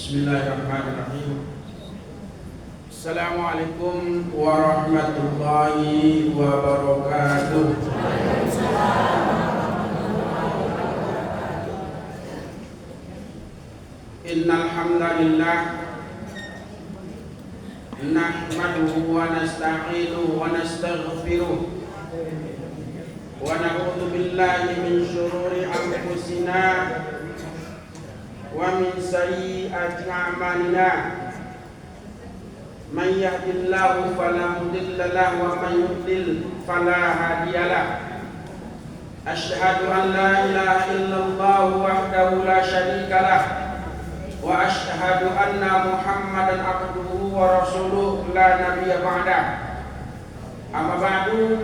Bismillahirrahmanirrahim. Assalamualaikum warahmatullahi wabarakatuh. Innal hamdalillah nahmaduhu wa nasta'inuhu wa nastaghfiruh wa na'udzu billahi min shururi anfusina wa min sayyiati a'malina. Man yahdihillahu fala mudilla lahu wa man yudlil fala hadiya lahu. Asyhadu an la ilaha illallah wahdahu la syarika lah wa asyhadu anna Muhammadan abduhu wa rasuluhu la nabiyya ba'dah. Amma ba'du.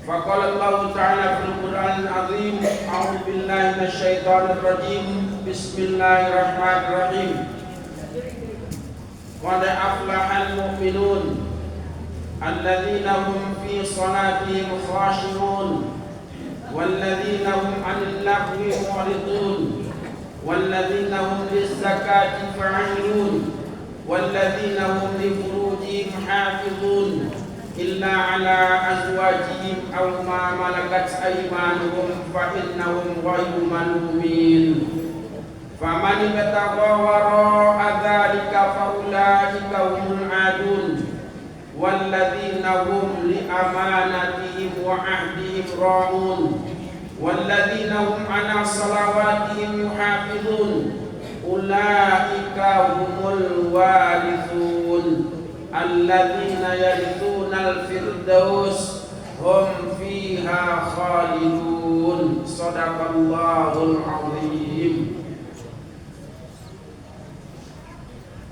Faqala Allah Ta'ala fil Qur'anil Azim, a'udzu billahi minasyaitonir rajim. Bismillahirrahmanirrahim. Qad aflahal mu'minun alladzina hum fi salatihim khashi'un walladzina hum 'anil lahwi mu'ridun walladzina hum liz-zakati fa'ilun walladzina hum li furujihim hafizun illa ala azwajihim aw ma malakat aymanuhum fa innahum ghayru malumin. Faman ibtagha wara'a dzalika fa ulaika humul 'adun walladzina hum li amanatihim wa 'ahdihim ra'un walladzina hum 'ala salawatihim yuhafizun ulaika humul warithun alladzina yarithunal firdaus hum fiha khalidun. Shadaqallahul azim.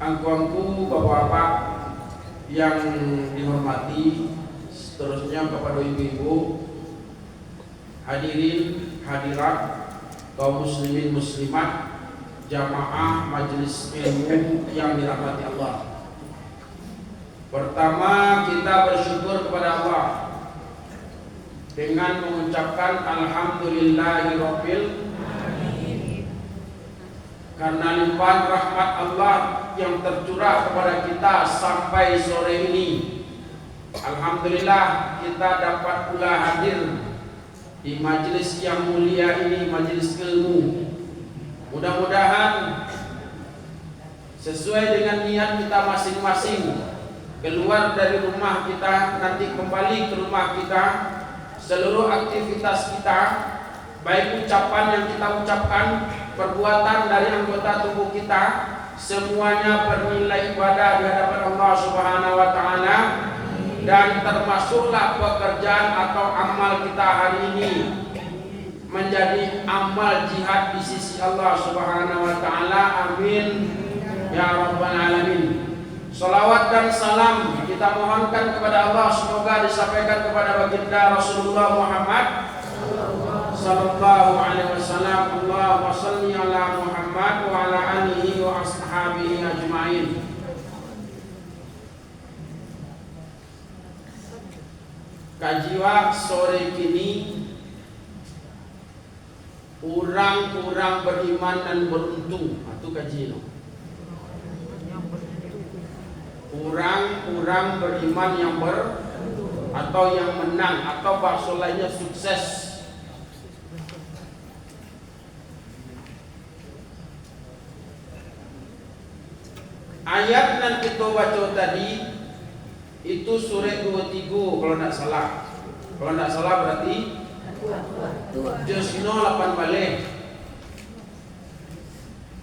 Angku-angku bapak-bapak yang dihormati, seterusnya kepada ibu-ibu, hadirin hadirat, kaum muslimin muslimat, jamaah majelis ilmu yang dirahmati Allah. Pertama, kita bersyukur kepada Allah dengan mengucapkan alhamdulillahirabbil alamin, karena limpahan rahmat Allah yang tercurah kepada kita sampai sore ini. Alhamdulillah kita dapat pula hadir di majelis yang mulia ini, majelis ilmu. Mudah-mudahan sesuai dengan niat kita masing-masing, keluar dari rumah kita, nanti kembali ke rumah kita, seluruh aktivitas kita, baik ucapan yang kita ucapkan, perbuatan dari anggota tubuh kita, semuanya bernilai ibadah di hadapan Allah Subhanahu wa taala, dan termasuklah pekerjaan atau amal kita hari ini menjadi amal jihad di sisi Allah Subhanahu wa taala. Amin ya rabbal alamin. Salawat dan salam kita mohonkan kepada Allah, semoga disampaikan kepada baginda Rasulullah Muhammad sallallahu alaihi wasallam. Allahumma shalli ala Muhammad wa ala alihi wa ashabihi ajmain. Kajiwa sore kini, orang-orang beriman dan beruntung. Itu kaji no. Orang-orang beriman yang atau yang menang, atau bahasa lainnya sukses. Ayat yang kita baca tadi itu surah 23 kalau tidak salah. Kalau tidak salah berarti juz 8 balik.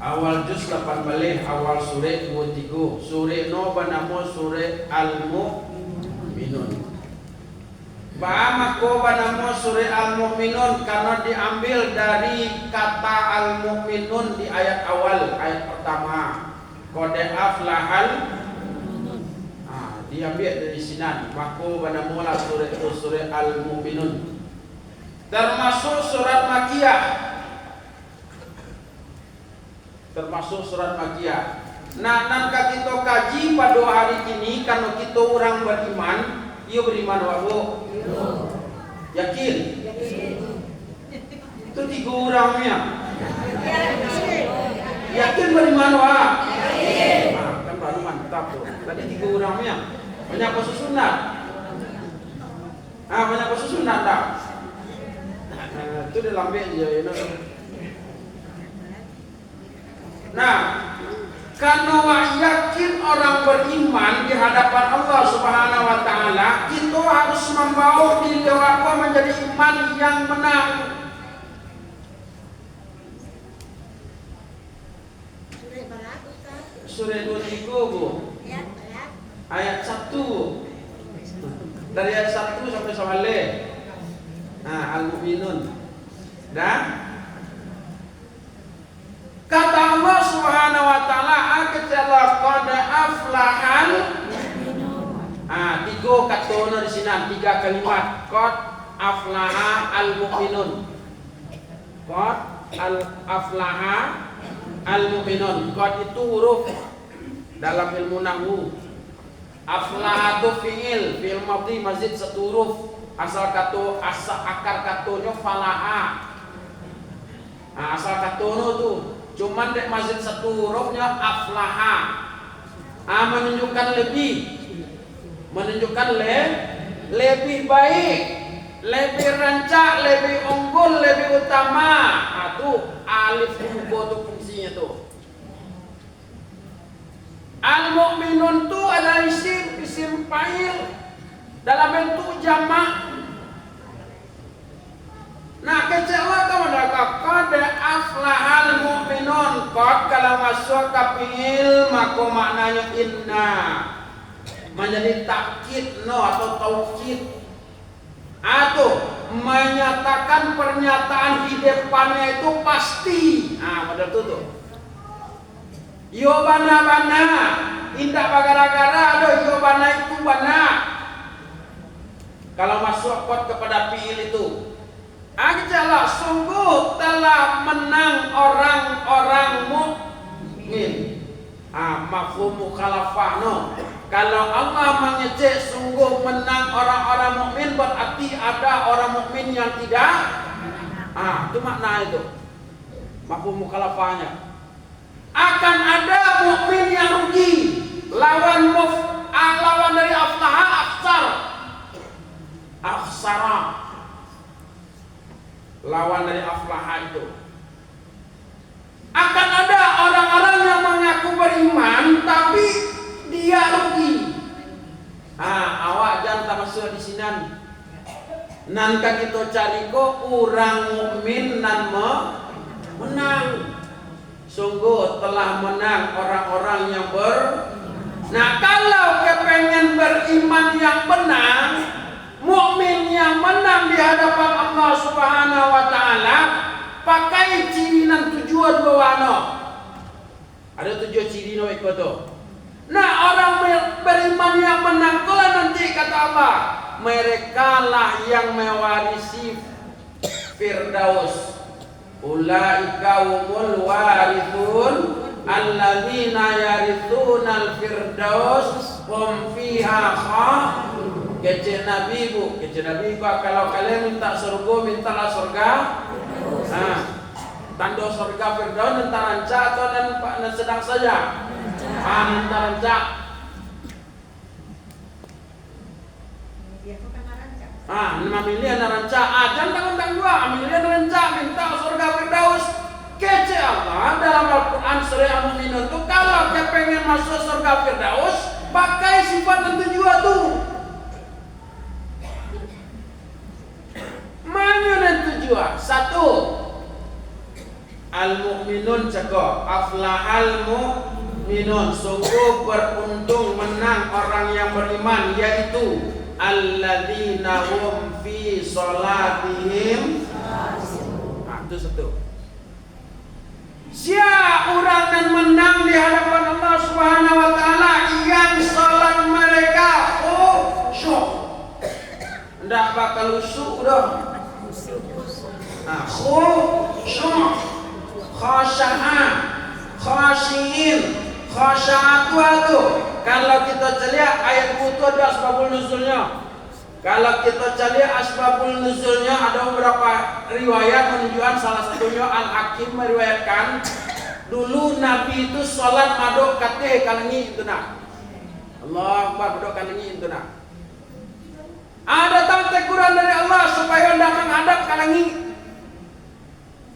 Awal juz 8 balik, awal surah 23. Surah no bernama surah Al-Mu'minun. Bahama bernama surah Al-Mu'minun karena diambil dari kata Al-Mu'minun di ayat awal, ayat pertama. Qad aflahal, diambil dari sinan. Maka bernama surah itu surah Al-Mu'minun. Termasuk surat Makkiyah. Termasuk surat Makkiyah. Nah, nanti kita kaji pada hari ini, karena kita orang beriman, ia beriman wabu. Yakin? Itu 3 orangnya. Yakin beriman wa? Nah, kan baru mantap tuh. Tadi 3 orangnya. Banyak puasa sunat. Banyak puasa sunat tak? Itu dia lambe aja. Nah, karena yakin orang beriman di hadapan Allah Subhanahu wa taala, itu harus membawa diri kita menjadi iman yang menang. Surah 23 Bu. Ayat 1. Dari ayat 1 sampai Soale. Nah, Al-Mu'minun. Dan kata Allah Subhanahu wa taala, "Aqala qad aflahal." 3 katona di sini, 3 kalimat. Qad aflaha al-mu'minun. Qad aflaha al-mu'minun. Qad itu huruf dalam ilmu nahwu. Aflaha itu fi'il madhi mazid 1 huruf. Asal akar katonya falaha. Asal katono tuh cuman dek mazid 1 hurufnya aflaha. Menunjukkan lebih baik, lebih rancak, lebih unggul, lebih utama. Tuh alif rubo tuh fungsinya tuh. Al-mu'minun tuh ada isim fa'il dalam bentuk jamak. Nah, kecewa kamu qad aflahal mu'minun. Qad kalau masuk ke fi'il maka maknanya inna. Menjadi takkid atau taukid. Atau menyatakan pernyataan di depannya itu pasti. Betul tuh. Yo bana indah bagara-gara yo bana itu bana. Kalau masuk qad kepada fi'il itu, ajalah sungguh telah menang orang-orang mukmin. Mafhum mukhalafah Kalau Allah mengejek sungguh menang orang-orang mukmin, berarti ada orang mukmin yang tidak. Itu makna itu. Mafhum mukhalafahnya. Akan ada mukmin yang rugi. Lawan dari aflaha akhsara. Lawan dari aflaha itu. Akan ada orang-orang yang mengaku beriman tapi dia rugi. Awak jangan masuk di sini. Nanti kita cari kok orang mukmin nan menang. Sungguh telah menang orang-orang yang Nah, kalau kepengen beriman yang benar, mukmin yang menang di hadapan Allah Subhanahu wa taala, pakai ciri nan tujuan bawano. Ada 7 ciri no ikut tuh. Nah, orang beriman yang menang kalau nanti kata Allah, mereka lah yang mewarisi Firdaus. Ulaika humul warithun alladzina yarithunal firdaus hum fiha khalidun. Kece Nabi kalau kalian minta surga, mintalah surga. Tanda surga Firdaus dan taranca atau dan sedang saja. Taranca. Miliar naranca. Jangan tanggung dua. Miliar naranca minta surga Firdaus. Kece Allah dalam Al-Quran surah Al-Mu'minun itu kalau dia pengen masuk surga Firdaus, pakai sifat dan tujuan tuh. Mana dan tujuan? 1. Al-Mu'minun cakap aflahal mu'minun, sungguh beruntung menang orang yang beriman, yaitu alladzina hum fi sholatihim. Itu 1. Siapa orang yang menang di hadapan Allah Subhanahu wa taala yang salat mereka khusyuk. Ndak bakal usuk dah. Khusyuk, khasya'a, khasyin, khasya'atu itu. Kalau kita lihat ayat itu ada asbabul nuzulnya. Kalau kita cari asbabul nuzulnya ada beberapa riwayat menunjukkan, salah satunya Al-Hakim meriwayatkan Dulu Nabi itu sholat madok kateh kalengi itu nak. Allah Akbar madok kalengi itu nak. Ada teguran dari Allah supaya tidak menghadap kalengi.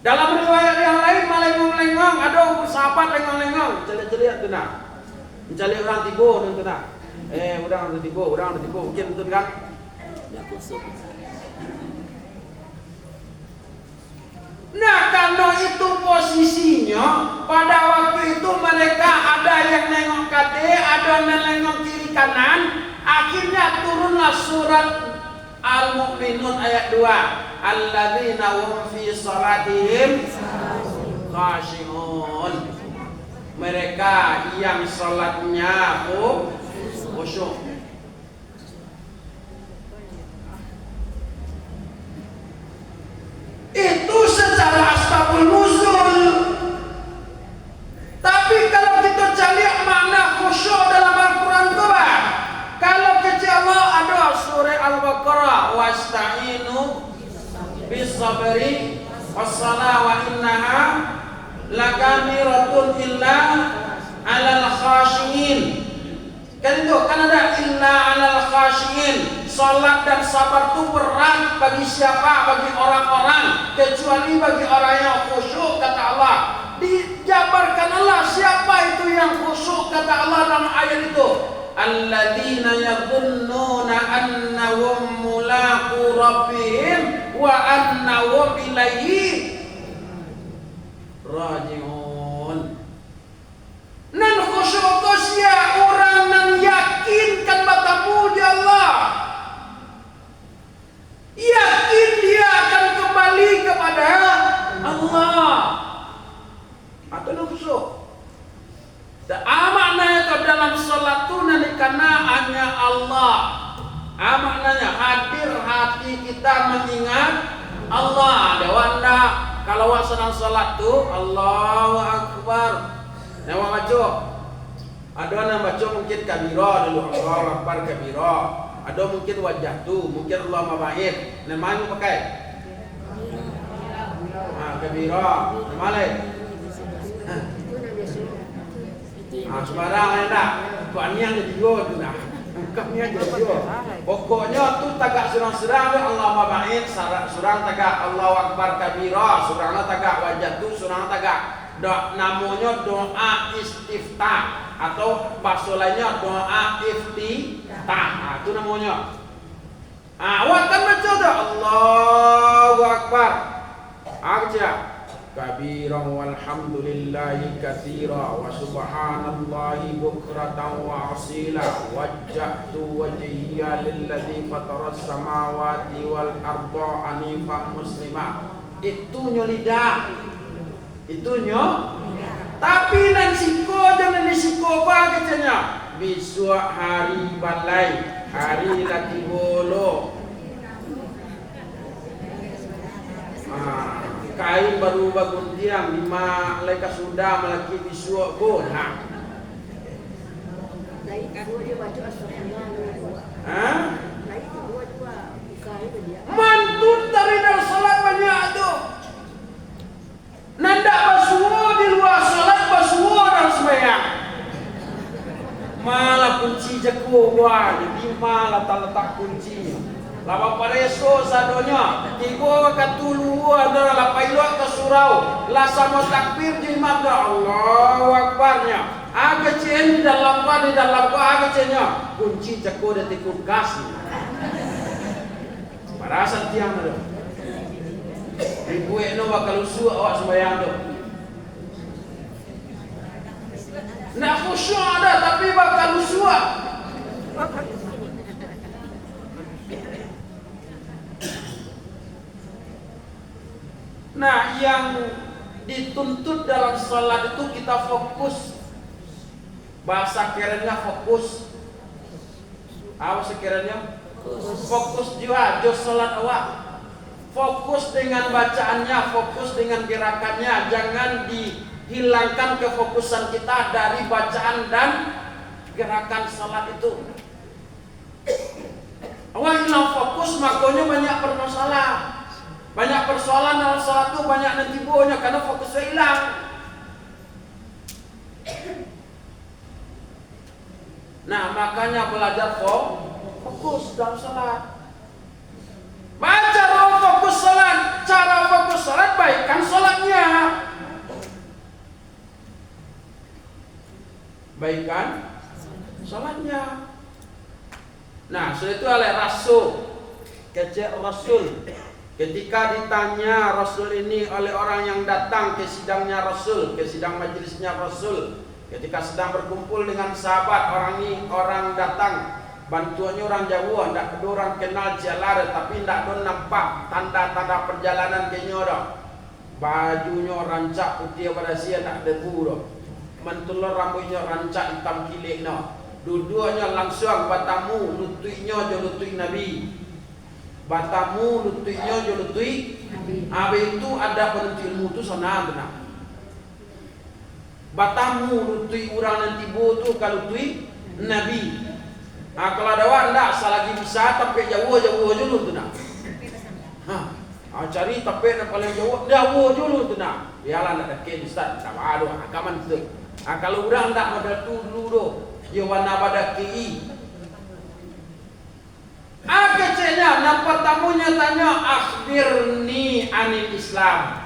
Dalam riwayat yang lain melengong-lengong, ada sahabat lengong-lengong, celik-celik itu nak. Mencari orang tibo itu nak. Orang tibo, mungkin betul kan? Nah, karena itu posisinya pada waktu itu mereka ada yang nengok kate, ada yang nengok kiri kanan. Akhirnya turunlah surat Al-Mu'minun ayat 2. Alladzina hum fi salatihim khashi'un. Mereka yang salatnya khusyuk. Itu secara asbabun nuzul. Tapi kalau kita cari makna khusyuk dalam Al-Quran itu bah, kalau kecil Allah ada surah Al-Baqarah wasta'inu bis-sabri was-salah wa innaha lakamiratun illa 'alal khashiyin. Kan itu kan ada illa 'alal khashiyin. Salat dan sabar itu berat bagi siapa? Bagi orang-orang, kecuali bagi orang yang khusyuk, kata Allah. Dijabarkan Allah siapa itu yang khusyuk, kata Allah dalam ayat itu. Alladzina yadhunnuna annahum mulaqu rabbihim wa annahum ilaihi raji'un. Nan khusyuk itu sia orang nan yakinkan bertemu di Allah. Yakin dia akan kembali kepada Allah. Atau khusyuk. Maknanya itu dalam salat itu karena hanya Allah. Maknanya hadir hati kita mengingat Allah. Dewanda kalau sedang salat itu Allahu Akbar. Nawa baca. Ada yang baca mungkin kabira dulu, Allahu Akbar kabira. Ada mungkin wajah tu, mungkin Allah mabaid. Namanya pakai kabira. Nama lain. Sembarang ada. Tuan yang jadi go tu dah. Kami yang jadi go. Pokoknya tu tagak surang-surang Allah mabaid, surang tagak Allahu Akbar kabira, surangna tagak wajah tu, surang tagak namanya doa istiftah atau bahasa lainnya doa iftitah. Itu namanya. Awak kan baca dah Allahu Akbar. Baca kabiran walhamdulillahi katsira wa subhanallahi bukratan wa asila wajjahtu wajhiya lilladzi fataras samawati wal arda hanifan muslima. Itu lidah. Itunya. Tapi nan siko jangan disiko apa katanya. Besok hari balai, hari lagi bolo. Kain baru bangun tiang 5 leka sudah melaki besok pun. Mantut dari dalam salat banyak tu. Nanda basuh di luar salat, basuh dalam sembahyang. Malah kunci jago buat, jadi malah tak letak kunci. Lama pareso sadonya, tiba katulu ada lapailuat ke surau, lah sama takbir di mata Allahu Akbarnya. Agak cien di dalam agak ciennya kunci jago dan tikun kasih. Parasan tiang ada. Ibu eno bakal usul awak sembahyang tu. Nak khusyuk ada tapi bakal usul. Nah, yang dituntut dalam salat itu kita fokus. Bahasa kerennya fokus. Apa sekiranya? Fokus jiwa, jos salat awak. Fokus dengan bacaannya, fokus dengan gerakannya. Jangan dihilangkan kefokusan kita dari bacaan dan gerakan salat itu. Awak hilang fokus, makanya banyak permasalahan. Banyak persoalan dalam salat itu, banyak nanti bohnya karena fokusnya hilang. Nah, makanya belajar fokus dalam salat. Baca fokus salat, cara fokus salat baikkan salatnya. Baikkan salatnya. Nah, setelah itu oleh Rasul, kecek Rasul. Ketika ditanya Rasul ini oleh orang yang datang ke sidangnya Rasul, ke sidang majelisnya Rasul, ketika sedang berkumpul dengan sahabat, orang datang, bantuannya orang Jawa, tidak ada orang kenal jalan, tapi tidak ada nampak tanda-tanda perjalanan kayaknya dah. Bajunya rancak putih pada sia tak debu dah. Mentulur rambutnya rancak hitam kilik dah. Duduknya langsung batamu, lututnya je lutut Nabi. Batamu lututnya je lutut Nabi. Itu ada penentu ilmu tu sana benar. Batamu lutut orang yang tiba tu kalau lutut Nabi. Kalau ada orang tak selagi bisa tapi jauh dulu tu nak. Cari tapi yang paling jauh dulu tu nak. Biarlah nak dekat ustaz tak ada akaman tu. Kalau orang tak modal tu dulu tu. Dia warna pada KI. Kecilnya, nampak tamunya tanya, akhbirni anil Islam,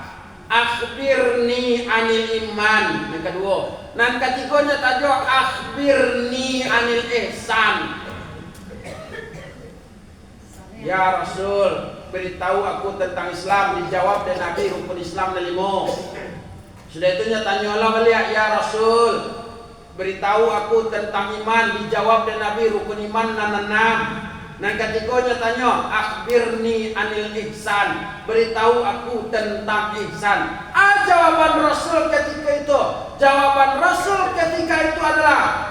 akhbirni anil iman. Yang kedua, dan ketiganya tanya, akhbirni anil ihsan. Ya Rasul, beritahu aku tentang Islam. Dijawab dan Nabi rukun Islam ada 5. Sudah itu tanya Allah balik, ya Rasul, beritahu aku tentang iman. Dijawab dan Nabi rukun iman 6. Dan ketiganya tanya, akhbirni anil ihsan, beritahu aku tentang ihsan. Jawaban Rasul ketika itu, jawaban Rasul ketika itu adalah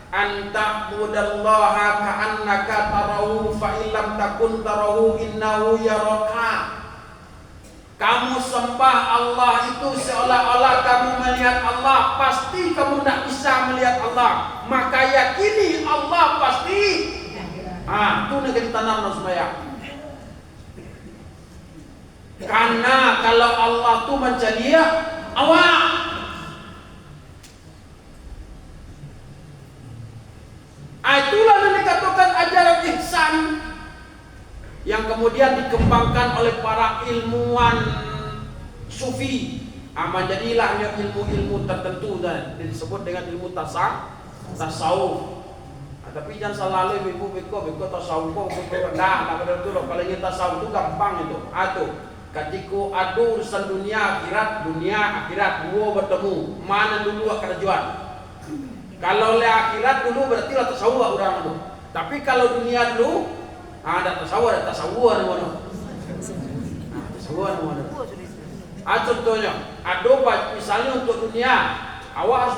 anta'budallaha ka'annaka tarahu fa illam takun tarahu innahu yaraka. Kamu sembah Allah itu seolah-olah kamu melihat Allah. Pasti kamu tidak bisa melihat Allah, maka yakini Allah pasti. Itu negeri tanam supaya. Karena kalau Allah tu macam dia, awak. Itulah yang dikatakan ajaran ihsan yang kemudian dikembangkan oleh para ilmuwan sufi. Menjadilah ilmu-ilmu tertentu dan disebut dengan ilmu tasawuf. Tapi jangan selalu beko tasawuf nak betul kalau kita tasawuf itu gampang itu. Ketika ada urusan dunia akhirat dua bertemu, mana dulu akan tujuan. Kalau le akhirat dulu berarti lah tasawuf orang itu. Tapi kalau dunia dulu ada tasawuf mana. Contohnya, ada misalnya untuk dunia, awak harus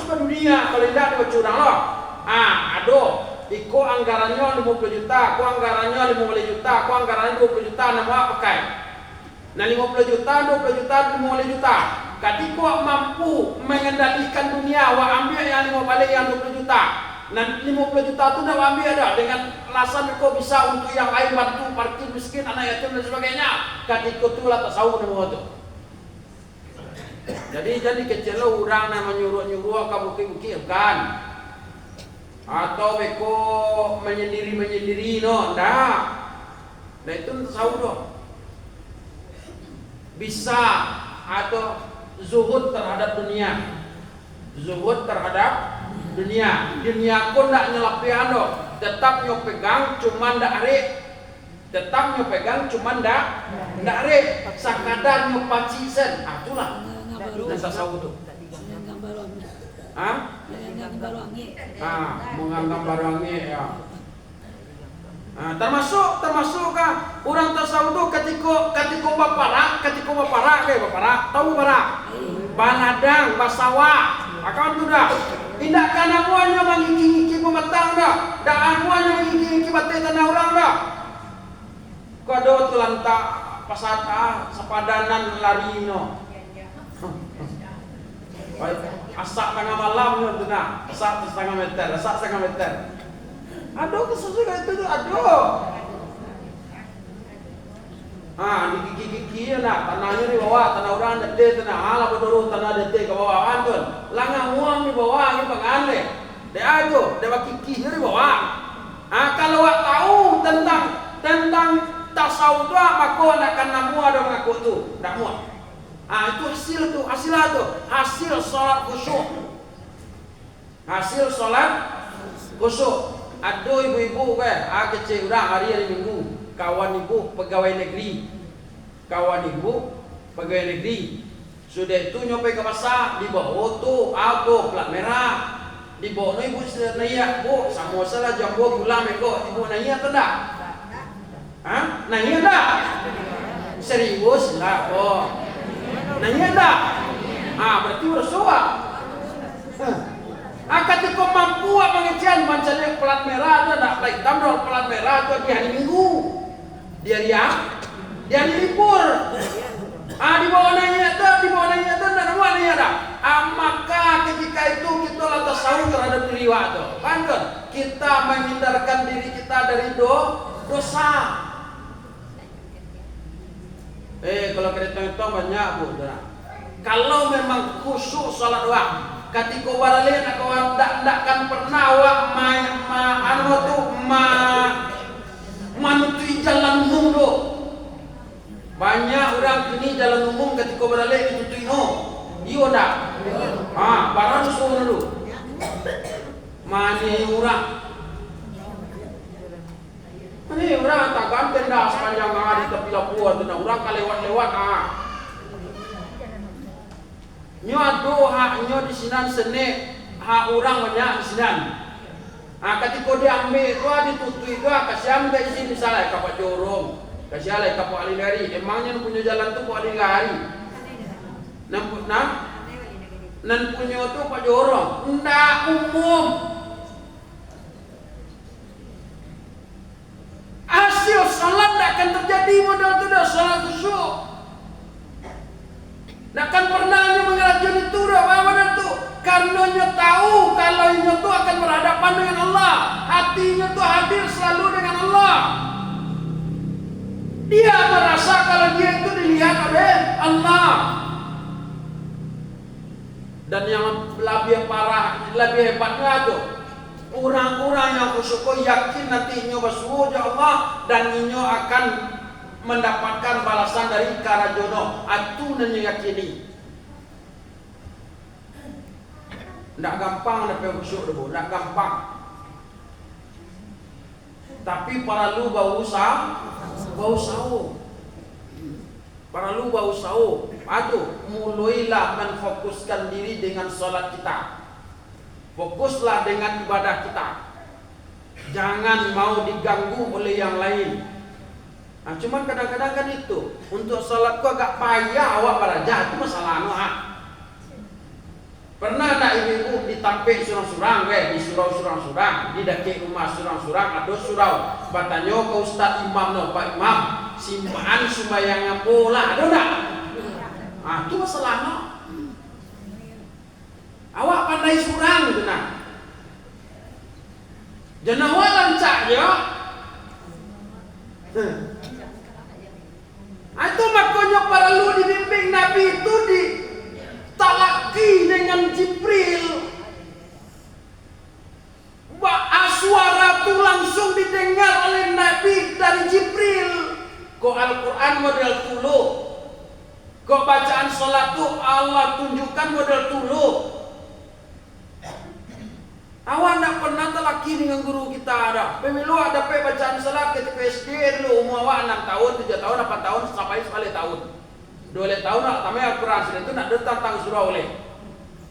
berdunia kalau tidak dia curang loh. Ada iko anggarannya 50 juta, aku anggarannya 15 juta, aku anggarannya 20 juta, nama pakai. Nah 50 juta, 20 juta, 15 juta. Ketika mampu mengendalikan dunia, awak ambil yang 5 balik yang 20 juta. Nah 50 juta itu nak ambil ada dengan alasan kau bisa untuk yang lain bantu parkir miskin, anak yatim dan sebagainya. Ketika itulah tasawuf nama itu. Jadi kecil orang yang menyuruh kamu bukit kan. Atau beko menyendiri no, ndak. Nah itu tasawuf doh. Bisa atau zuhud terhadap dunia. Dunia pun ndak nyelapian doh. Tetap nyopegang cuman ndak arek. Arek. Sakadar nyopaci sen. Itulah. Dan tasawuf tuh. Menganggap barangi ya. Termasuk kah orang tasawuf tu ketika baparak tahu barak banadang basawa akan tu dah tidak kana muanya mangiki pematang dah dak muanya mangiki batai tanah orang dah kado telantak pasata sepadanan larino. Asak tengah malam tu nak, asak setengah meter. Aduh kesusukan itu tu, aduh. Di gigi nak tanahnya di bawah, tanah orang dete tanah ala bodoh tanah dete ke bawah antun. Langah muang di bawah ni pengan le. Dia ajo, dia kiki dari bawah. Kalau awak tahu tentang tasawuf tu, maka nak akan namu ada mengaku tu, tak muat. Itu hasil solat khusyuk. Hasil solat khusyuk. Ada ibu-ibu kan, kecil orang hari Minggu, kawan ibu pegawai negeri. Sudah itu nyampai ke pasar, dibawa auto, plat merah. Dibawa ibu naik, bu, sama salah jambu gula meko, ibu naik atau tak? Naik tak? Serius lah, naik tak? Berarti bersuara. Ketika mampu pengajian bancanya plat merah tu nak baik tamdol plat merah tu di hari Minggu, di hari libur. Di bawah nanya tu nak nama nanya dah. Maka ketika itu kita lantas tahu terhadap diri tu, kan? Kita menghindarkan diri kita dari dosa. Kalau kereta itu banyak bu, kalau memang khusyuk salat doang. Ketika barale nak kawan ndak kan pernah awak manutui jalan umum do. Banyak orang kini jalan umum ketika barale ditutui no. Iyo ndak? Barang semua dulu. Mani orang tak ganteng dah sepanjang hari tepi Labuan tu nak orang kalewat-lewat Nyo ado hak nyo di sinan sene hak orang banyak di sinan. Ketika dia ambil tu ditutui tu kasihan ke izin misalnya kapak jorong, kasihan lah kapak alih lari. Emangnya punya jalan tu pak alih lari. Nan punya tu pak jorong, ndak umum. Hasil salat tak akan terjadi modal tu dah salat khusyuk. Nakkan pernahnya mengerajun itu dah tu. Karena nya tahu kalau nya tu akan berhadapan dengan Allah. Hatinya tu hadir selalu dengan Allah. Dia merasa kalau dia itu dilihat oleh Allah. Dan yang lebih parah, lebih hebatnya tu, orang-orang yang khusyuk yakin nanti nyo bersuruh Allah dan nyo akan mendapatkan balasan dari Karajono. Itu nanya yakini. Ndak gampang dapat khusyuk tu, ndak gampang. Tapi para lu bau sau. Mulailah menfokuskan diri dengan solat kita. Fokuslah dengan ibadah kita. Jangan mau diganggu oleh yang lain. Cuman kadang-kadang kan itu untuk salat ku agak payah awak beraja, itu masalah Pernah tak ibu-ibu ditampik surang-surang di surau-surang-surang, di daki rumah surang-surang ada surau. Batanyo ke Ustaz Imam no, Pak Imam, simpan sembahyang pola, ada tak? Itu masalah Awak pandai surang tu nak. Jangan awak lancak je. Itu makanya perlu dibimbing Nabi itu ditalaki dengan Jibril. Suara itu langsung didengar oleh Nabi dari Jibril. Kok Al-Quran model tulu. Kok bacaan salat itu Allah tunjukkan model tulu. Awak nak pernah telaki dengan guru kita ada. Pemilu ada bacaan salat ketika SD dulu umur awak 6 tahun, 7 tahun, 8 tahun sampai 9 tahun. 2 tahun nak tamai Al-Quran sudah itu nak datang surau oleh.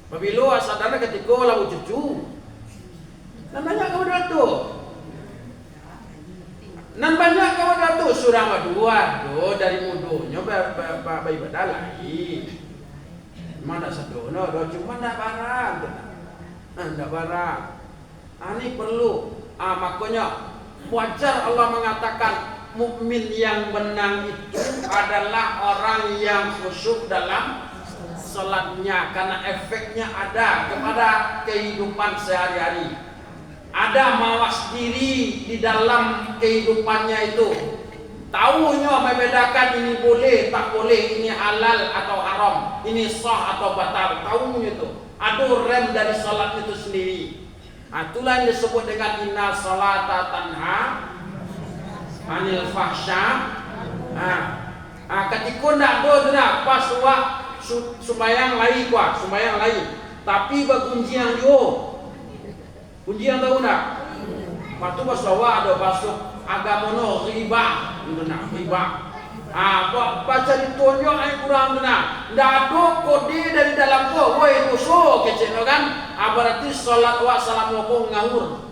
Pemilu asadana ketika lalu cucu. Dan banyak kemudian tu. Dan banyak kemudian tu surah madua tu dari mudunya bayi badalai. Mana satu no, cuma nak barang. Tidak barang. Ini perlu. Makanya wajar Allah mengatakan mukmin yang menang itu adalah orang yang khusyuk dalam salatnya, karena efeknya ada kepada kehidupan sehari-hari. Ada mawas diri di dalam kehidupannya itu. Tahunya membedakan ini boleh, tak boleh, ini halal atau haram, ini sah atau batal. Tahunya itu. Ada rem dari salat itu sendiri. Itulah yang disebut dengan inna salata tanha anil fahsya. Ketika nak do dah pas wak sembayang lain kuat, sembayang lain. Tapi bagunjiang yo. Kunjiang tahu nak? Patu basawa ada basuk agama no riba, nak riba. Baca ditonyo ai kurang benar. Ndak ada kode dari dalam ko, woi doso kecil kan? Berarti salat wa salam ko ngawur.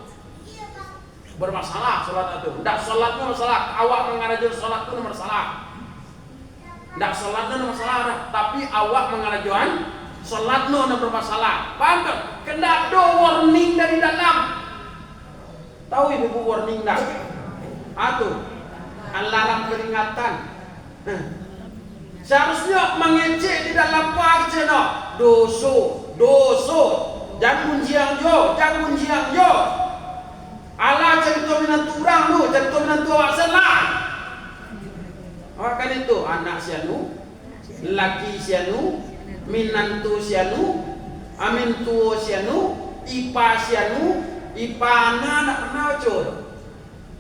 Bermasalah salat itu. Ndak salatnya masalah, awak mengarajul salat itu masalah. Ndak salatnya masalah, tapi awak mengarajul salat no bermasalah. Paham tak? Kena ada warning dari dalam. Tahu ibu warning dah? Atuh alarm peringatan. Seharusnya mengecek di dalam kuah no. Doso. Jangan unjiang jo. Allah cerita minantu orang tu, cerita minantu awak salah. Kan itu anak sianu, laki sianu, minantu sianu, amin tuo sianu, ipa sianu, ipana nak pernah cor.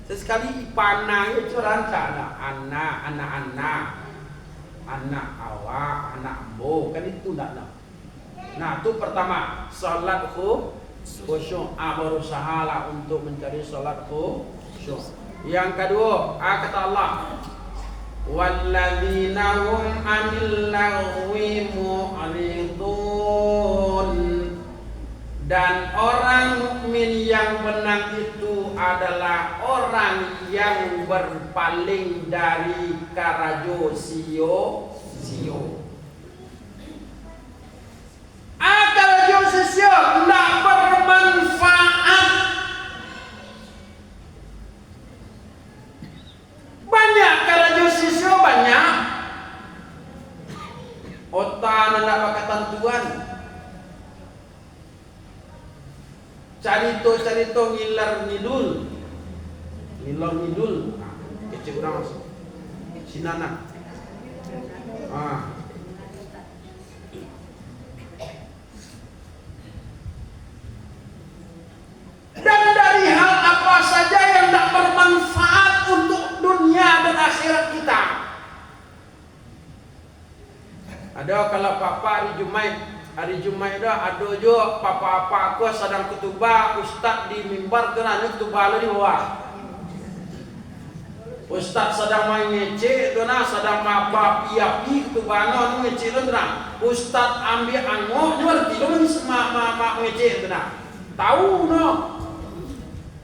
Sesekali ipana itu rancana anak awak, anak ambo, kan itu nak. Nah itu pertama salat khusyuk. Berusaha lah untuk mencari salat khusyuk. Yang kedua, kata Allah, walladzina hum 'anil lagwi mu'ridun. Dan orang mukmin yang benar itu adalah orang yang berpaling dari karajo sio. Karajo sio tidak bermanfaat. Banyak karajo sio banyak. Otak tidak pakai tentuan. Carito ngilar ngidul. Kecil kurang masuk. Sinana. Dan dari hal apa saja yang tidak bermanfaat untuk dunia dan akhirat kita. Ada kalau papa hari Jumat dah ada jo papa aku sedang kutubah ustaz di mimbar kerana kutubah di bawah. Ustaz sedang main ngece dona sedang apa piapi kutubah no ngece dona. Ustaz ambil angok ngerti lo mak ngece dona. Tahu no.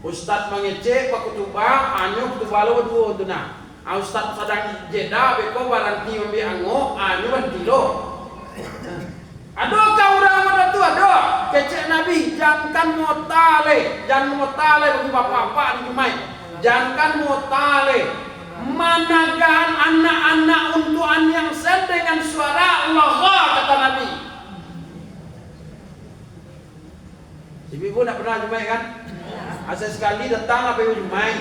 Ustaz mengece pak kutubah anyo kutubah lo dua dona. Ustaz sedang jeda beko baranti ambil angok anyo berti lo. Ada orang ada tu ada kecek Nabi jangan motale bagi bapak-bapak di Jumat. Jangan motale managahan anak-anak untuk yang sen dengan suara Allah kata Nabi. Ibu nak pernah Jumat kan? Asal sekali datang apa ibu Jumat.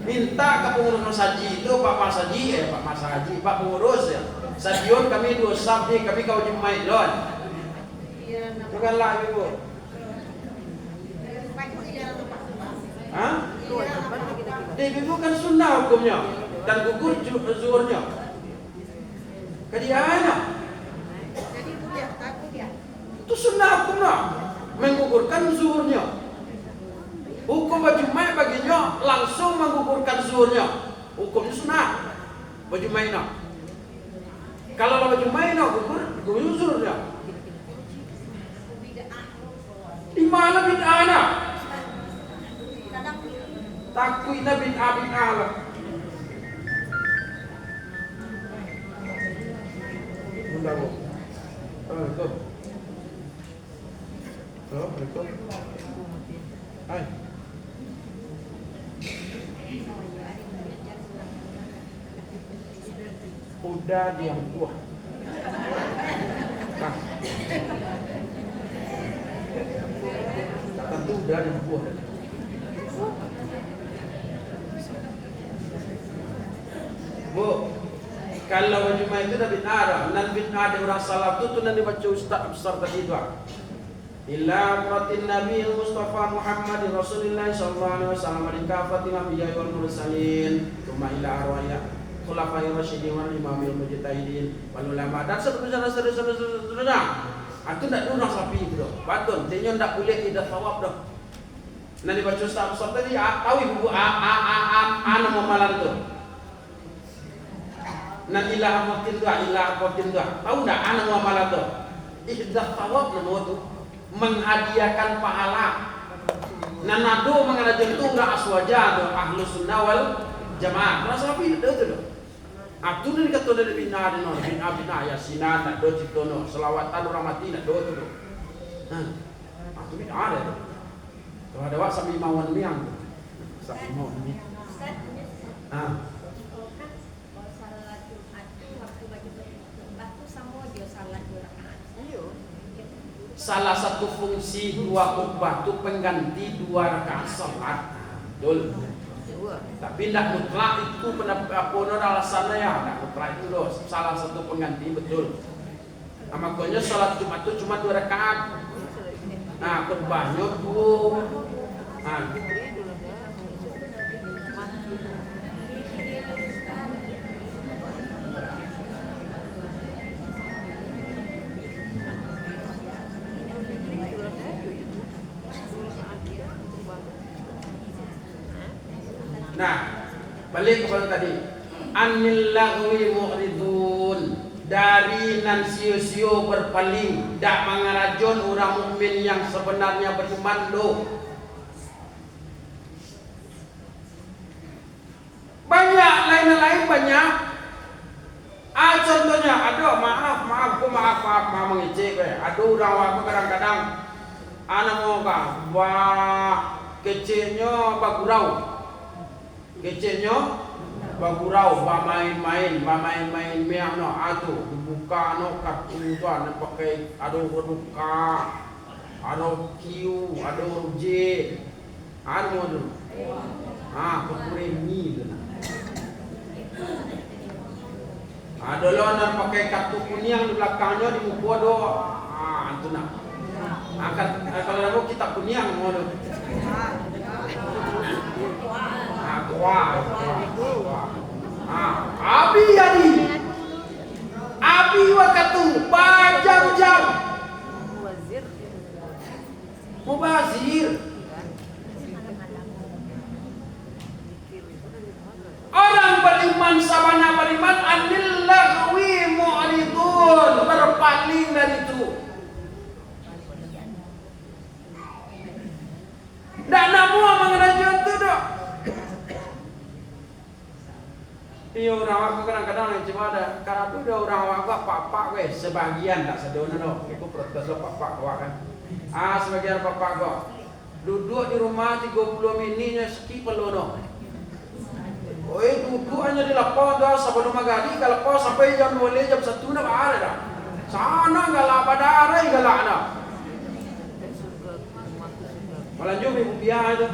Minta ke pengurus haji itu Pak Mas Haji, Pak pengurus ya. Stadion kami 2 Sabtu kami kau Jumat don. Bukanlah ibu. Ibu kan sunnah hukumnya dan gugur zuhurnya. Kadianya. Itu sunnah hukumnya menggugurkan zuhurnya. Hukum Jumat baginya langsung menggugurkan zuhurnya. Hukumnya sunnah Jumat. Kalau lama Jumat gugur zuhurnya. Di mana bid'ah? Takutnya bid'ah lah. Bunda bu. Assalamualaikum. Assalamualaikum. Hai. Udah diam buah. Tentu udah diam buah. Bu, kalau Jumat itu dah bid'ah, nan bid'ah ada orang salaf tu nan dibaca ustaz besar tadi tu. illa qatin nabi Mustafa Muhammad Rasulullah sallallahu alaihi wasallam wa kafatil anbiya wal mursalin thumma ila arwaya khulafai rasyidin wal imamil mujtahidin wal ulama dan seterusnya. Itu tidak dulu sapi itu doh. Batun, dia tidak boleh tidak sawab doh. Nanti baca Ustaz tadi tahu ibu anak mamalan itu. Nanti ilah apotin doh. Tahu tidak anak mamalan itu? Ihdah sawab nama itu menghadiahkan pahala. Nanado mengajar itu enggak aswaja doh ahlus sunnah wal jamaah. Rasa sapi itu doh. Atu ni kata dari bina ya sinan nak do ciptono selawatan orang mati nak do tu. Atu ni ada tu. Kalau ada wak sambil mawan miang tu. Sambil mawan ni. Salat Jumat tu waktu baju khutbah tu sama dia salat 2 rakaat. Salah satu fungsi dua khutbah tu pengganti 2 rakaat salat. Betul. Tapi tidak mutlak itu pendapat alasannya ya, tidak mutlak itu loh. Salah satu pengganti betul. Makanya salat Jumat itu cuma 2 rakaat. Nah, khutbahnya 2. Nah, balik kepada tadi. Anil lagwi mu'ridun, dari nan sio-sio berpaling, dak mangarajon orang mukmin yang sebenarnya beriman lo. Banyak lain-lain banyak. Contohnya, aduh maaf mengecek aduh orang apa kadang-kadang anak mau wah kecilnya bagurau. Kecilnya bagurau, main-main miang no atu dibuka no kartu tu nak pakai ada berbuka, ada Q, ada J, ada tu. Kekuremi tu nak. Ada lo nak pakai kartu kuning di belakangnya di muka do, tu nak. Kalau nak kita kuning mau tu. Abi wakatu bajam-jam mubazir. Orang beriman sabana beriman anil lagwi mu'ridun, berpaling dari itu. Dan namua mengenai itu dok. Iya orang aku kadang-kadang yang cuma ada karena tu dia orang aku apa weh sebagian tak sedona no. Aku protes lo papa kau kan. Sebagian papa kau duduk di rumah 30 minitnya skip lo no. Duduk hanya di lapang dah sebelum magari kalau kau sampai jam 2 jam 1 nak ada dah. Sana galak pada arai galak dah. Malah jom ibu biar tu.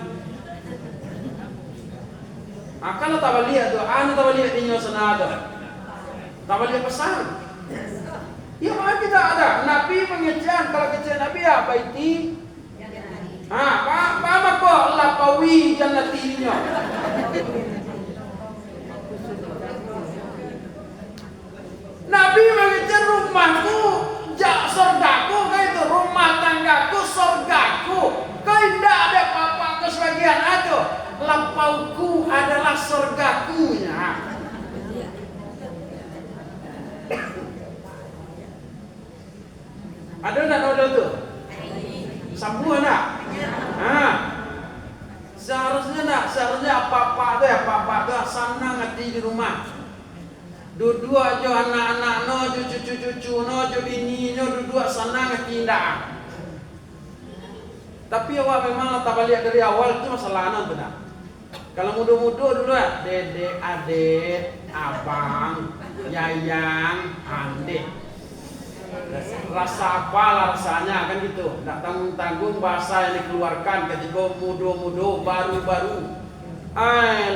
Kalau tak lihat tu, tak lihat inyo senada. Tak lihat pesan. Ya maaf tidak ada. Nabi pengejian kalau kecil Nabi apa itu? Apa kok lapawi jannatinya. Nabi mengejar rumahku, surgaku, itu rumah tanggaku, surgaku. Kau tidak ada apa-apa ke sebagian itu. Lampauku adalah surgakunya. Ada tak ada tu? Sambung tak? Seharusnya apa-apa tu senang hati di rumah. Dua-dua jo anak-anak no, jo cucu-cucu no, jo bini no, dua-dua senang hati indah. Tapi awak memang tak balik dari awal itu masalah anak benar. Kalau muda-muda dulu ya, dedek, adik, abang, yayang, adik. Rasa apa rasanya kan gitu. Tak tanggung-tanggung bahasa yang dikeluarkan ketika muda-muda baru-baru.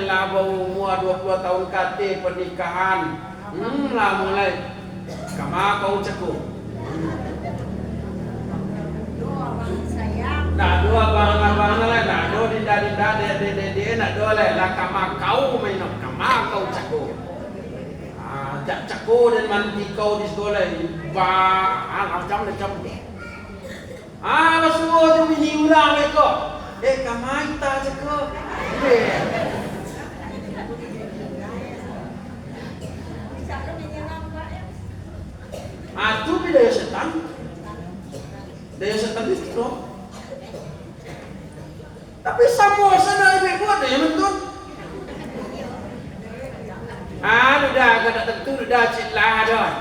Lah bau umur 20 tahun kate pernikahan. Lah mulai. Kama kau cekuk. tidak boleh lah kamakau mainok kamakau cako. Jak cako dan mandi kau di sekolah ba macam. Semua tu bunyi ulang mereka. Kamai ta cako. Tu daya setan. Daya setan itu. Tapi semua sana ibu buat ya betul. Udah kena tentu dah cik lah dah.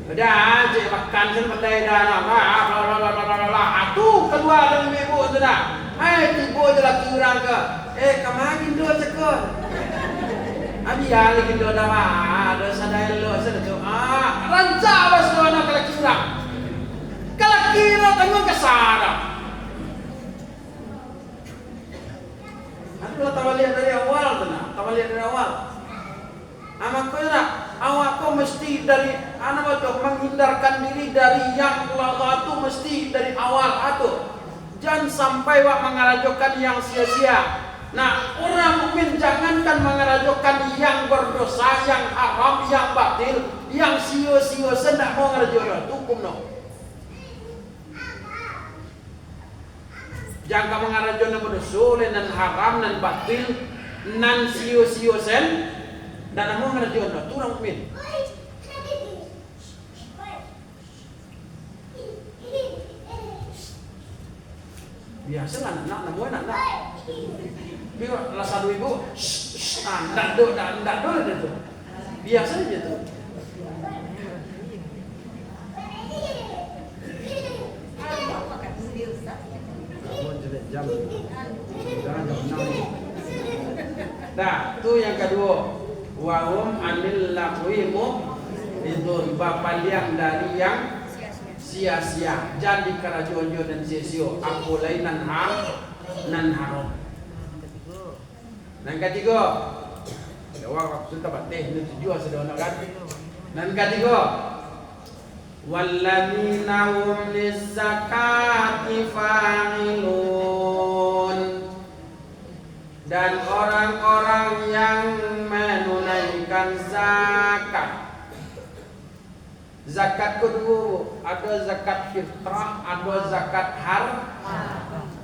Udah cik makan sen pandai dah lah. Tu keluar dari ibu tu dah. Tiba je laki orang ke. Kemarin dua cekor. Biar lagi dua dah ada sadai lo sana tu. Rancak bas lo nak laki orang. Kalau kira tengok kesana. Aduh, tak lihat dari awal tu nak. Tak lihat dari awal. Amak kau nak, awak kau mesti dari anak tu menghindarkan diri dari yang Allah tu mesti dari awal atu. Jangan sampai wak mengarajokan yang sia-sia. Nah, orang mukmin jangankan mengarajokan yang berdosa, yang haram, yang batil, yang sia-sia sendak mau ngarajokan. Hukum no. Jangan mengarajokan berdosa dan haram dan batil, nan sia-sia sen. Dan namun ngarajokan tu orang mukmin. Biasa anak namun anak. Biar rasa ibu, ndak do itu. Biasa aja tu. Nah, tu yang kedua. Wahum anil lahwimu idun bapaliang dari yang sia-sia. Jadi karajojo dan sia-sia. Aku lain nan haram. Nan ketiga. Jawab waktu tak batih ni tujuh sedona kan. Nan ketiga. Walladzina hum lizzakati fa'ilun. Dan orang-orang yang menunaikan zakat. Zakat kedua, ada zakat fitrah, ada zakat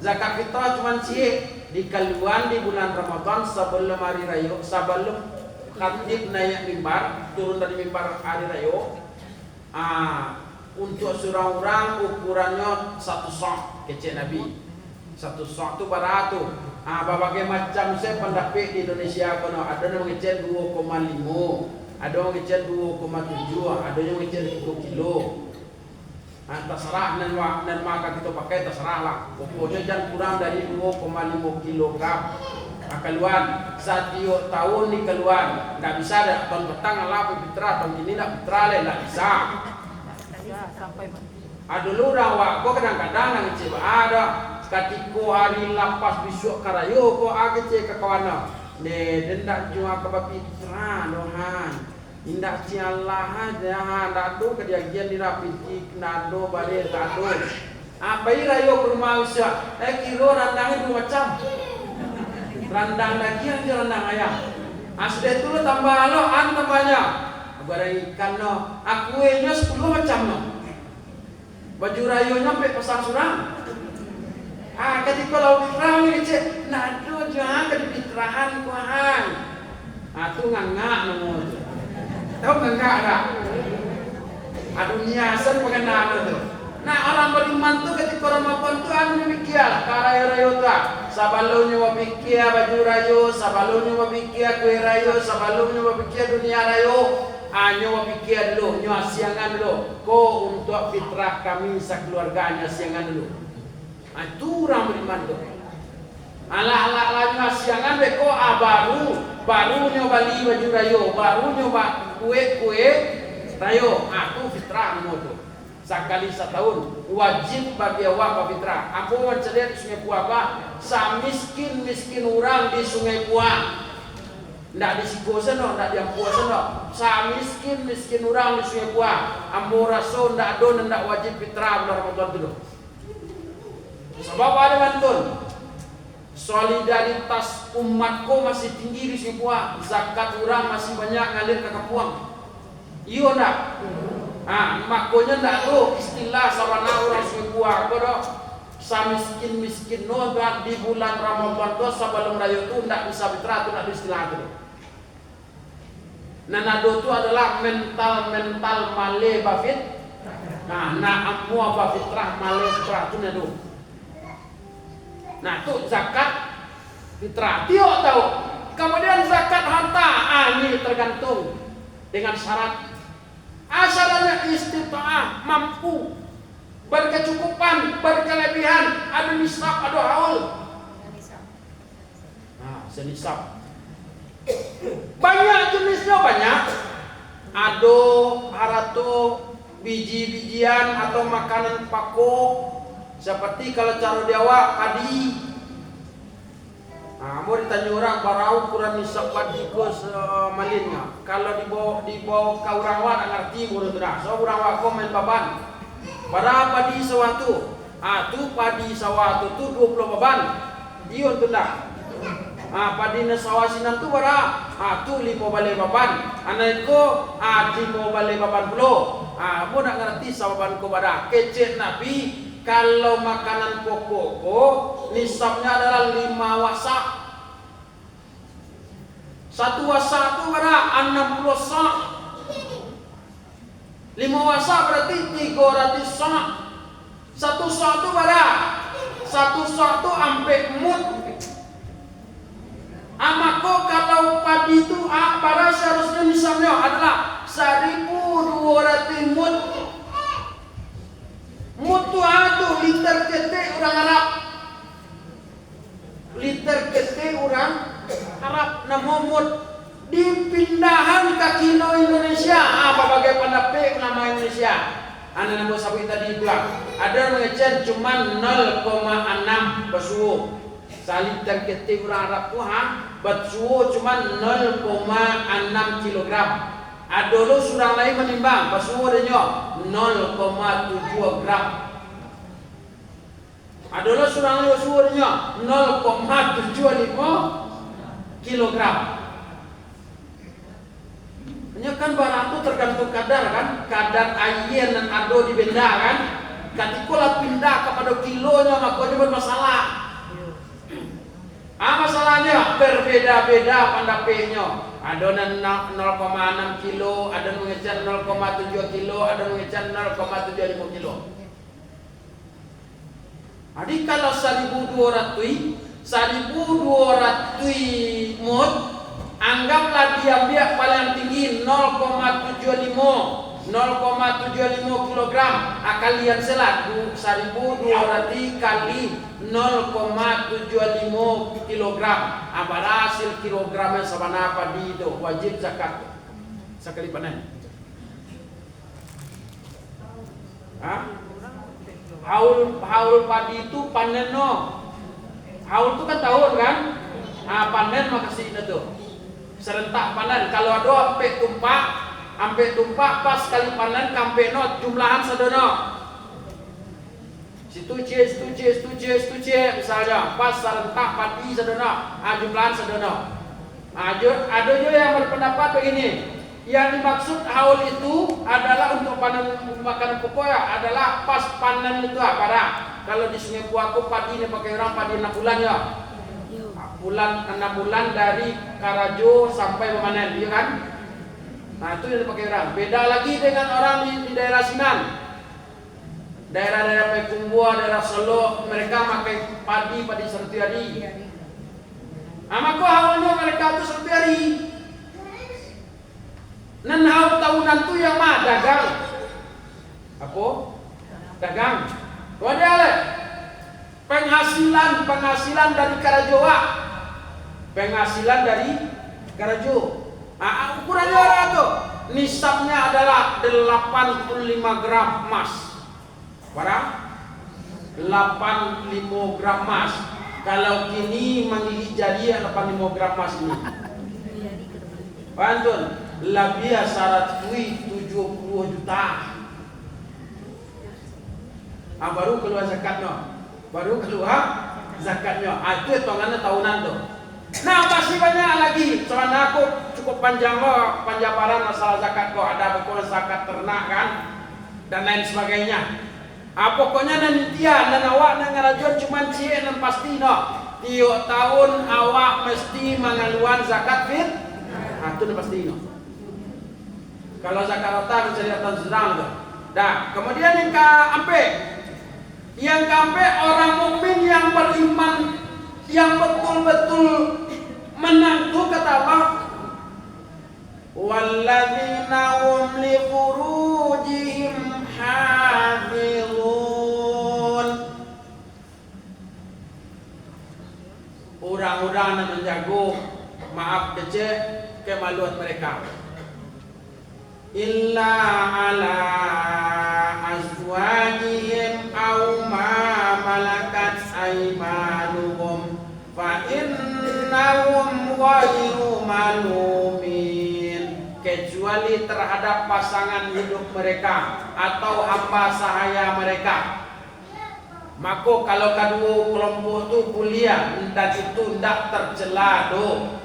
Zakat fitrah cuma dikeluarkan di bulan Ramadan sebelum hari raya, sebelum khatib naik mimbar, turun dari mimbar hari raya. Untuk surah-urang ukurannya 1 sok kecil Nabi. 1 sok tu baratus. Berbagai macam saya pendapat di Indonesia kono ada yang mengecil 2,5, ada yang mengecil 2,7, ada yang mengecil 3 kilo. Terserah dan maka kita pakai terserah lah. Pokoknya jangan kurang dari 2,5 kilogram. Keluar setiap tahun ni keluar. Tak bisa dah tahun petang lah fitrah, tahun ini tak fitrah lah, tak bisa. Dulu dah kau kadang-kadang nang cik ada. Ketika hari lapas besok karayo ko age ke kawana ne dendak jua ke bapi tra dohan indak ci Allah aja dadu ke dia gian dirapiti nado bale tado bai rayo ke rumah usia kilo randang itu macam randang lagi yang randang ayam asde tu tambah lo tambahnya barang ikan no aku nya 10 macam no baju rayo nyampe pasang surang. Ketika lau fitrah ni kecil, nado jangan ke fitrahan kuahan. Tu ngangak nama tu. Tahu ngangak tak? Niasan pengenal tu. Nah orang beriman tu ketika Ramadan tu demikian. Karayo-rayo tu. Sabalonnya wapikir baju rayo, sabalonnya wapikir kue rayo, sabalonnya wapikir dunia rayo. Nyo wapikir dulu, nyo siangan dulu. Ko untuk fitrah kami sekeluarganya siangan dulu. Itu orang beriman tu. Alah lagi siangan beko baru nyoba beli baju rayo, baru nyoba kue rayo. Tu fitrah nama tu. Sekali setahun wajib bagi awak fitrah. Aku mencari di Sungai Puah apa? Miskin orang di Sungai Puah. Ndak di Siko sana, ndak di Ampua sana. Miskin orang di Sungai Puah. Ambo raso ndak do ndak wajib fitrah bulan Ramadan tu. Sebab ada bantun solidaritas umatku masih tinggi di Singapura, zakat orang masih banyak ngalir ke Kapuang. Iya nak? Makanya ndak tuh istilah sawana orang Singapura bodoh. Miskin no di bulan Ramadan tuh sebelum raya tuh ndak bisa fitrah tuh ndak istilah itu. Nado itu adalah mental male bafit. Amua bafitrah male fitrah itu nado. Nah itu zakat fitrah. Tio tahu. Kemudian zakat harta, ini tergantung dengan syarat. Syaratnya istita'ah, mampu, berkecukupan, berkelebihan, ada nisab, ada haul. Senisab. Banyak jenisnya banyak. Ado, harato, biji-bijian atau makanan pokok. Seperti kalau cara Jawa padi. Mau ditanya orang barau kurang nisab padi ke malinnya. Kalau dibawa ke orang wa tak ngerti bodoh tu dah. So orang wa komen baban. Bara padi sawatu. Tu padi sawatu tu 20 baban. Iyo tu dah. Padi na sawasinan tu bara. Tu 5 balai baban. Anak ko 5 balai baban puluh. Mau nak ngerti sawaban ko bara. Kecek Nabi. Kalau makanan pokok nisabnya adalah 5 wasak. 1 wasak itu berapa? 60 sak. 5 wasak berarti 300 sak. 1 sak itu berapa? 1 sak itu ampe mut. Maka kalau padi itu bara seharusnya nisabnya adalah 1.200 mut. Mutu liter ketek orang Arab. Liter ketek orang Arab nama mut. Dipindahan ke kilo Indonesia. Bagai pandapek nama Indonesia. Anda nama sabi tadi bilang. Ada mengecen cuma 0,6 basuh. Saliter ketek orang Arab tu basuh cuma 0,6 kilogram. Adolo surang lain menimbang basuh adanya 0,7 gram. Adolo surang lain basuh adanya 0,75 kilogram. Hanya kan barang itu tergantung kadar kan. Kadar air dan ado di benda kan. Ketika pindah kepada kilonya maka dia bermasalah. Masalahnya berbeda-beda pandapenya. Ada 0,6 kilo, ada mengejar 0,7 kilo, ada mengejar 0,75 kilo. Jadi kalau 1.200 mut, anggaplah diambil paling tinggi 0,75 kilogram. Kalian selat 1.200 kali 0,75 kilogram. Hasil kilogramnya sabana padi itu wajib zakat sekali panen. Haul padi itu panen no. Haul itu kan tahun kan? Panen makasih itu. Serentak panen. Kalau ada ampe tumpak pas kali panen kampe no jumlahan sadono. Situ C misalnya pas serentak padi sadono, jumlahan sadono. Ada juga yang berpendapat begini. Yang dimaksud haul itu adalah untuk panen makanan pokok adalah pas panen itu kalau di Sungai Puaku padi ini pakai orang padi 6 bulan ya. 6 bulan dari Karajo sampai memanen, ya kan? Nah itu yang dipakai orang. Beda lagi dengan orang di daerah Sinan. Daerah-daerah Pekumbua, daerah Solo, mereka pakai padi 1 hari. Maka haulnya mereka itu 1 hari. Dan haul tahunan itu yang dagang. Apa? Dagang. Wadah penghasilan dari Karajoa. Penghasilan dari Karajo. Ukurannya apa? Nisabnya adalah 85 gram emas. Barang 85 gram emas. Kalau kini menggigit jari 85 gram emas ini. Pantun, lebih syarat duit 70 juta. Baru keluar zakat no. Baru keluar zakatnya. Itu hitungannya tahunan tuh. Nah masih banyak lagi. Soalnya aku cukup panjang loh penjabaran masalah zakat kok. Ada pokoknya zakat ternak kan dan lain sebagainya. Pokoknya nantian dan awak ngarajon cuman cie dan pasti no. Tiap tahun awak mesti mengaluan zakat fit. Itu pasti no. Kalau zakat rata bisa datang sedang tuh. Dah, kemudian yang keempat. Yang keempat orang mukmin yang beriman yang betul-betul menantu kata Allah. Walladzina hum li furujihim hafizun. Orang-orang yang menjaga maaf kecil kemaluan mereka. Illa ala azwajihim aw ma malakat aymanuhum fa innahum ghairu malumin, kecuali terhadap pasangan hidup mereka atau hamba sahaya mereka. Maka kalau kedua kelompok itu kuliah dan itu tidak tercela doh.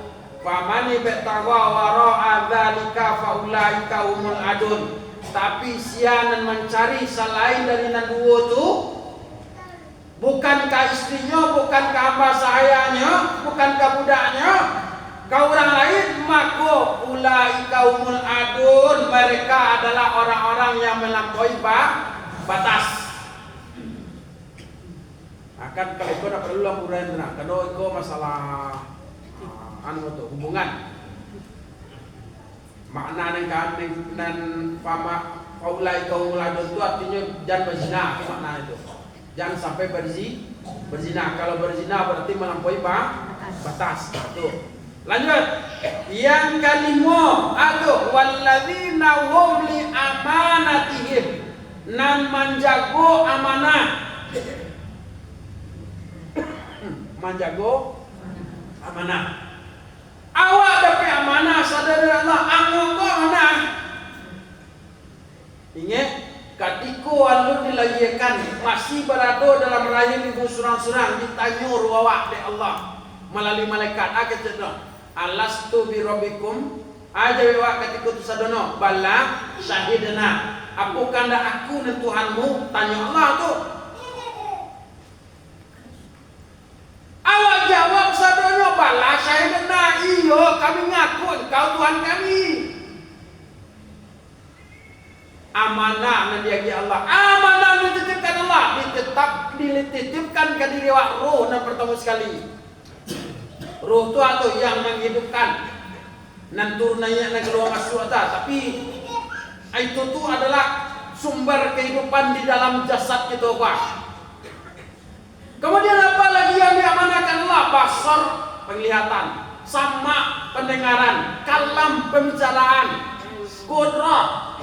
Famani betawa wara'a dzalika faulaika humul adun. Tapi sianan mencari selain dari nan dua tu, bukankah istrinya, bukankah hamba sahayanya, bukankah budaknya, kau orang lain, maka ulaika humul adun, mereka adalah orang-orang yang melampaui batas. Akan kalau kau nak perlu laporan nak, kalau kau masalah hubungan makna dan fama faulai kaum ladun itu artinya jangan berzina, makna itu jangan sampai berzina. Kalau berzina berarti melampaui batas. Tuh. Lanjut yang kelima, walladzina hum li amanatihim, nan menjago amanah. Menjago amanah. Awak dapat amanah saudara Allah, anggo amanah. Ingat, ketika Allah dilahirkan masih berada dalam rahim ibu surang-surang, ditanya awak oleh Allah melalui malaikat. Kata alastu bi rabbikum, aja awak ketika itu sadono bala syahidna. Apakah anda aku dan Tuhanmu? Tanya Allah tu. Awak jawab sadono bala syahidna, iyo kami ngaku engkau Tuhan kami. Amanah yang diagi Allah, amanah yang dititipkan Allah, dititipkan ke diri awak roh yang pertama sekali. Roh itu atau yang menghidupkan nan turunannya nan keluar masuk atas, tapi itu tu adalah sumber kehidupan di dalam jasad kita Pak. Kemudian apa lagi yang diamanahkan Allah? Basar, penglihatan, sama pendengaran, kalam pembicaraan, qudrat,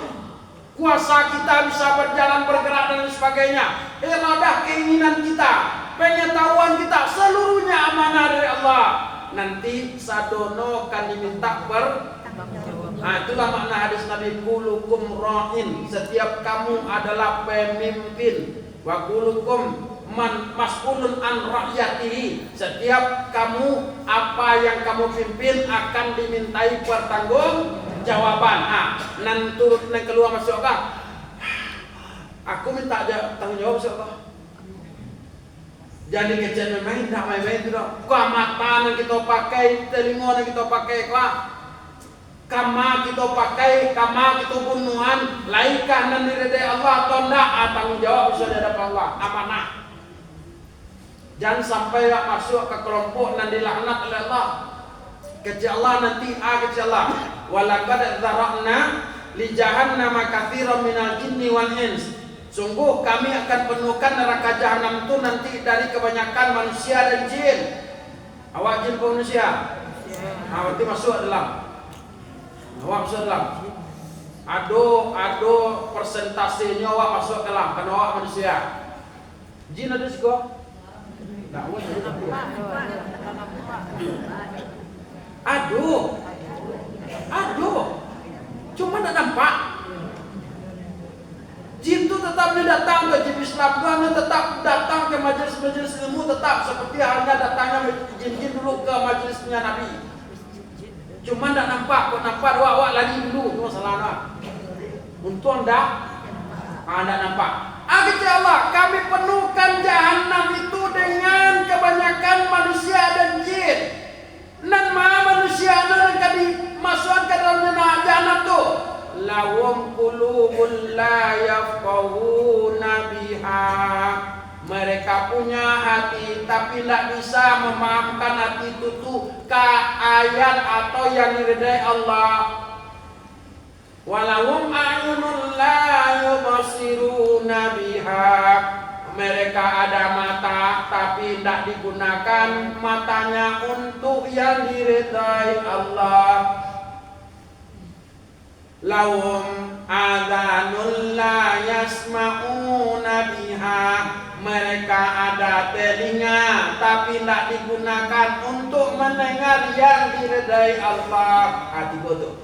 kuasa kita bisa berjalan bergerak dan sebagainya, iradah keinginan kita, pengetahuan kita, seluruhnya amanah dari Allah. Nanti sadono kan diminta itulah makna hadis Nabi, kulukum ra'in, setiap kamu adalah pemimpin, wa kulukum mas'ulun an rakyatihi, setiap kamu apa yang kamu pimpin akan dimintai pertanggungjawaban. Nanti keluar masuk apa? Aku minta tanggung jawab siapa? Jadi kecil main, tidak main-main itu dong. Mata yang kita pakai, telinga yang kita pakai, kama kita pakai, kama kita bunuhan, laikah dan diridai Allah atau tidak? Tanggung jawab bisa dihadapan Allah, amanah. Jangan sampai masuk ke kelompok dan dilaknat oleh Allah. Kecil Allah nanti kecil Allah. Walaqad dzara'na li jahannama katsiran minal jinni wal ins. Sungguh kami akan penuhkan neraka jahanam itu nanti dari kebanyakan manusia dan jin. Awak jin ke manusia? Berarti masuk dalam. Awak masuk dalam. Ado persentasenya awak masuk dalam karena awak manusia. Jin ada juga? Tak awak ada. Aduh. Cuma tak nampak. Jin itu tetap datang ke jin Islam, dia tetap datang ke majelis majelis ilmu tetap seperti halnya datangnya jin-jin dulu ke majelisnya Nabi. Cuma tidak nampak, kok nampak awak lari dulu, itu masalahnya. Untung tidak nampak. Kata Allah, kami penuhkan jahanam itu dengan kebanyakan manusia dan jin. Dan manusia yang dimasukkan ke dalam jahanam itu. Lahum qulubun la yafqahuna biha. Mereka punya hati tapi tidak bisa memahamkan hati itu ke ayat atau yang diridai Allah. Walahum a'yunun la yubsiruna biha. Mereka ada mata tapi tidak digunakan matanya untuk yang diridai Allah. Lahum adhanun la yasma'una biha. Mereka ada telinga tapi tidak digunakan untuk mendengar yang diridai Allah. Hati bodoh.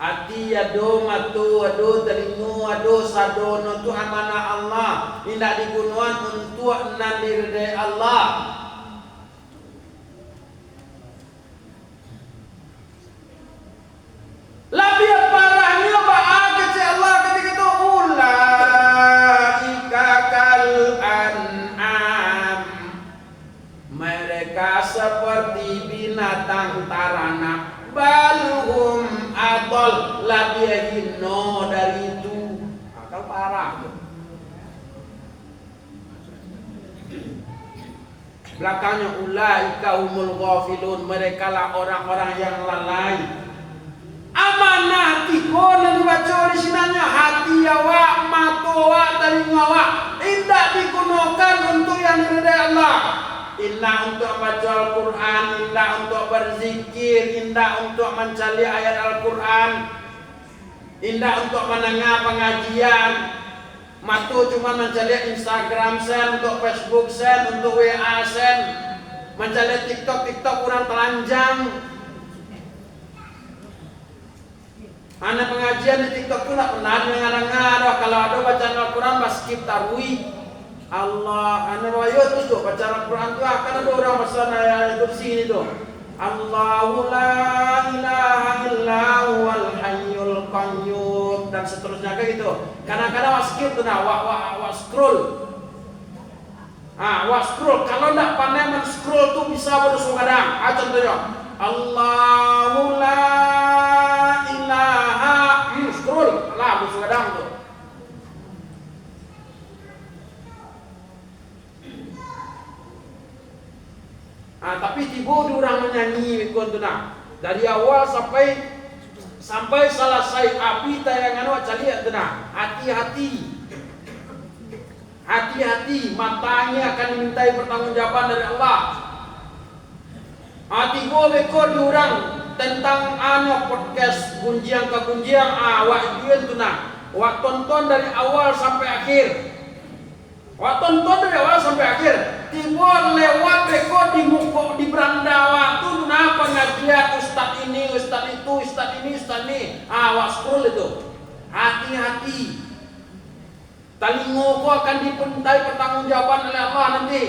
Hati ado matu ado telingu ado sadono tu amanah Allah. Tidak digunakan untuk nan diridai Allah. Lebih parahnya kata Allah ketika itu ulaika kal an'am. Mereka seperti binatang taranak. Balhum adol lebih hino dari itu. Akal parah. Belakangnya ulaika humul ghafilun. Mereka lah orang-orang yang lalai. Amanah hati kau yang dibaca di sinanya hati awak, mata awak, telinga awak tidak digunakan untuk yang diridai Allah. Indah untuk baca Al-Quran, indah untuk berzikir, indah untuk mencari ayat Al-Quran, indah untuk mendengar pengajian. Mata cuma mencari Instagram sen, untuk Facebook sen, untuk WA sen, mencari TikTok kurang telanjang. Anak pengajian di TikTok itu tidak pernah dengar. Kalau ada bacaan Al-Quran, skip tarwi. Allah, anak bayu terus tuh baca Al-Quran tuh akan ada orang masalah ayat kursi ini tuh. Allahu la ilaha illa huwal hayyul qayyum dan seterusnya kayak gitu. Kadang-kadang skip tuh nah, wak scroll. Wak scroll. Kalau tidak pandai men-scroll tuh bisa berusung kadang. Contohnya Allahu la ilaha scroll lah berusung kadang tuh. Tapi tiba orang menyanyi kontuna dari awal sampai selesai api tayangan cari tena hati-hati matanya akan dimintai pertanggungjawaban dari Allah. Tiba beko diurang tentang podcast gunjiang ke gunjiang wak jual tuna wak tonton dari awal sampai akhir. Tiba lewat beko di beranda waktu na pengajian ustaz ini, ustaz itu, ustaz ini. Wak scroll itu. Hati-hati. Telinga kau akan dimintai pertanggungjawaban oleh Allah nanti.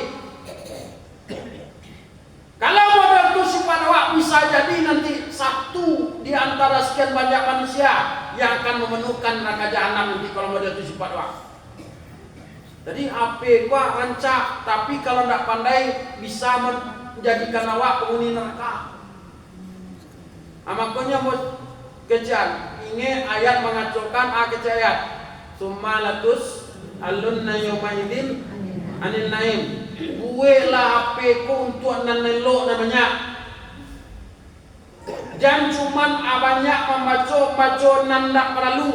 Kalau modal itu sifat awak bisa jadi nanti satu di antara sekian banyak manusia yang akan memenuhkan neraka jahanam nanti kalau modal itu sifat awak. Jadi apa gua rancak, tapi kalau tidak pandai bisa menjadikan awak penghuni neraka. Makanya mau kejar, ini ayat mengacaukan kejar ayat. Sumalatus alunna yaumaidin anil naim. Gue lah HP ku untuk nanelo namanya. Jangan cuman banyak membaca nandak perlu.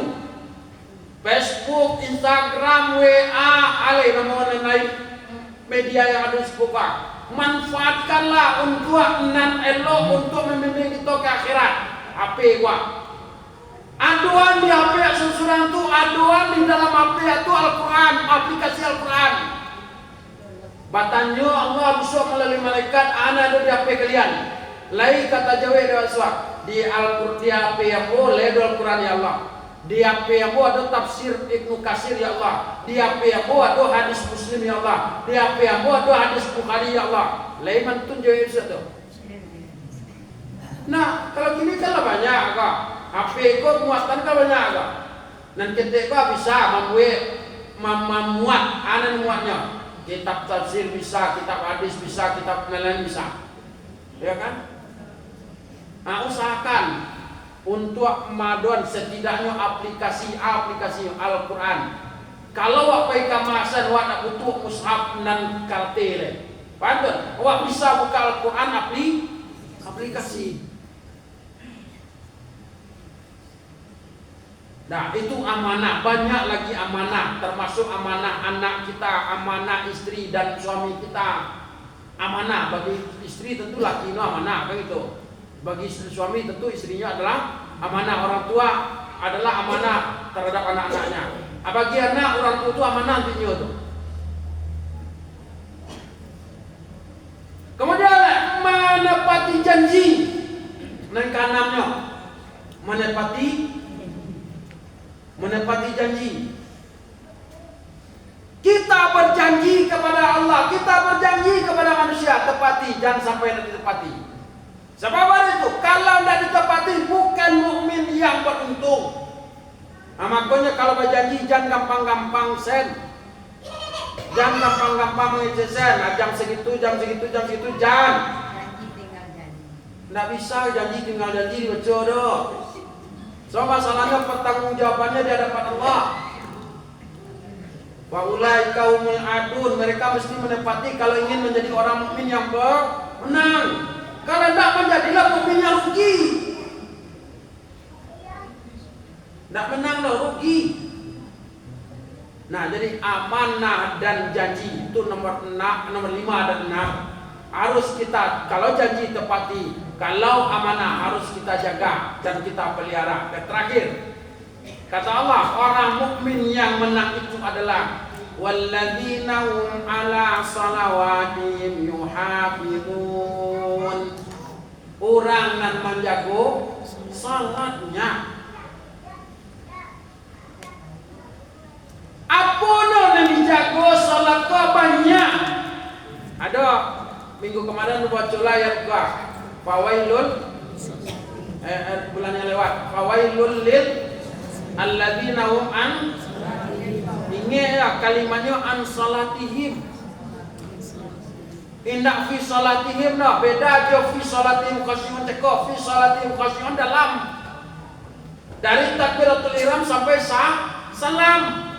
Facebook, Instagram, WA, lain media yang ada di sekolah. Manfaatkanlah untuk nan elok untuk membimbing kita ke akhirat. HP gua. Aduan di HP sesuatu itu, aduan di dalam HP itu Al-Quran, aplikasi Al-Quran. Batanyo Allah busuk melalui malaikat, ada di HP kalian. Lain kata Jawa dan Aswak di Al-Quran di HP yang boleh di Al-Quran ya Allah. Dia pebo ada tafsir Ibnu Katsir ya Allah. Dia pebo ada hadis Muslim ya Allah. Dia pebo ada hadis Bukhari ya Allah. Laiman tun jauh itu. Nah, kalau gini kan banyak kok. HP kok muatan kan banyak kok. Dan kita kok bisa memuat anan muatnya. Kitab tafsir bisa, kitab hadis bisa, kitab lain bisa. Ya kan? Nah, usahakan untuk madon setidaknya aplikasi Al-Quran. Kalau wak pai kamasan wak nak butuh mushaf nan kartel, pandai wak bisa buka Al-Quran aplikasi. Nah, itu amanah, banyak lagi amanah, termasuk amanah anak kita, amanah istri dan suami kita. Amanah bagi istri tentu laki amanah kan itu. Bagi suami tentu istrinya adalah amanah, orang tua adalah amanah terhadap anak-anaknya. Bagi anak orang tua itu amanah nantinya itu. Kemudian menepati janji, yang keenamnya menepati janji. Kita berjanji kepada Allah, kita berjanji kepada manusia, tepati, jangan sampai tidak ditepati. Sebab itu, kalau tidak ditepati bukan mukmin yang beruntung. Nah, makanya kalau berjanji jangan gampang-gampang sen. Jangan gampang-gampang mengecesen. Nah, jam segitu, jangan. Janji tinggal janji. Tidak bisa janji tinggal janji dibaca doh. So masalahnya pertanggungjawabannya di hadapan Allah. Wa ulai kaumul adun, mereka mesti menepati kalau ingin menjadi orang mukmin yang menang. Kalau tidak menjadilah mukmin yang rugi. Tidak menang loh, rugi. Nah, jadi amanah dan janji itu nomor 5 dan 6 harus kita, kalau janji tepati, kalau amanah harus kita jaga dan kita pelihara. Dan terakhir, kata Allah, orang mukmin yang menang itu adalah walladzina hum ala salawatihim yuhafizun. Orang yang menjaga salatnya. Apa yang dijaga salat kau banyak? Ada minggu kemarin baca ayat kau. Fawailul bulan yang lewat. Fawailul lil alladzina hum an. Ingat ya kalimatnya an salatihim. Indak fi salatihim nah beda aja fi salatihim khasyi'un cekok fi salatihim khasyi'un dalam dari takbiratul ihram sampai salam.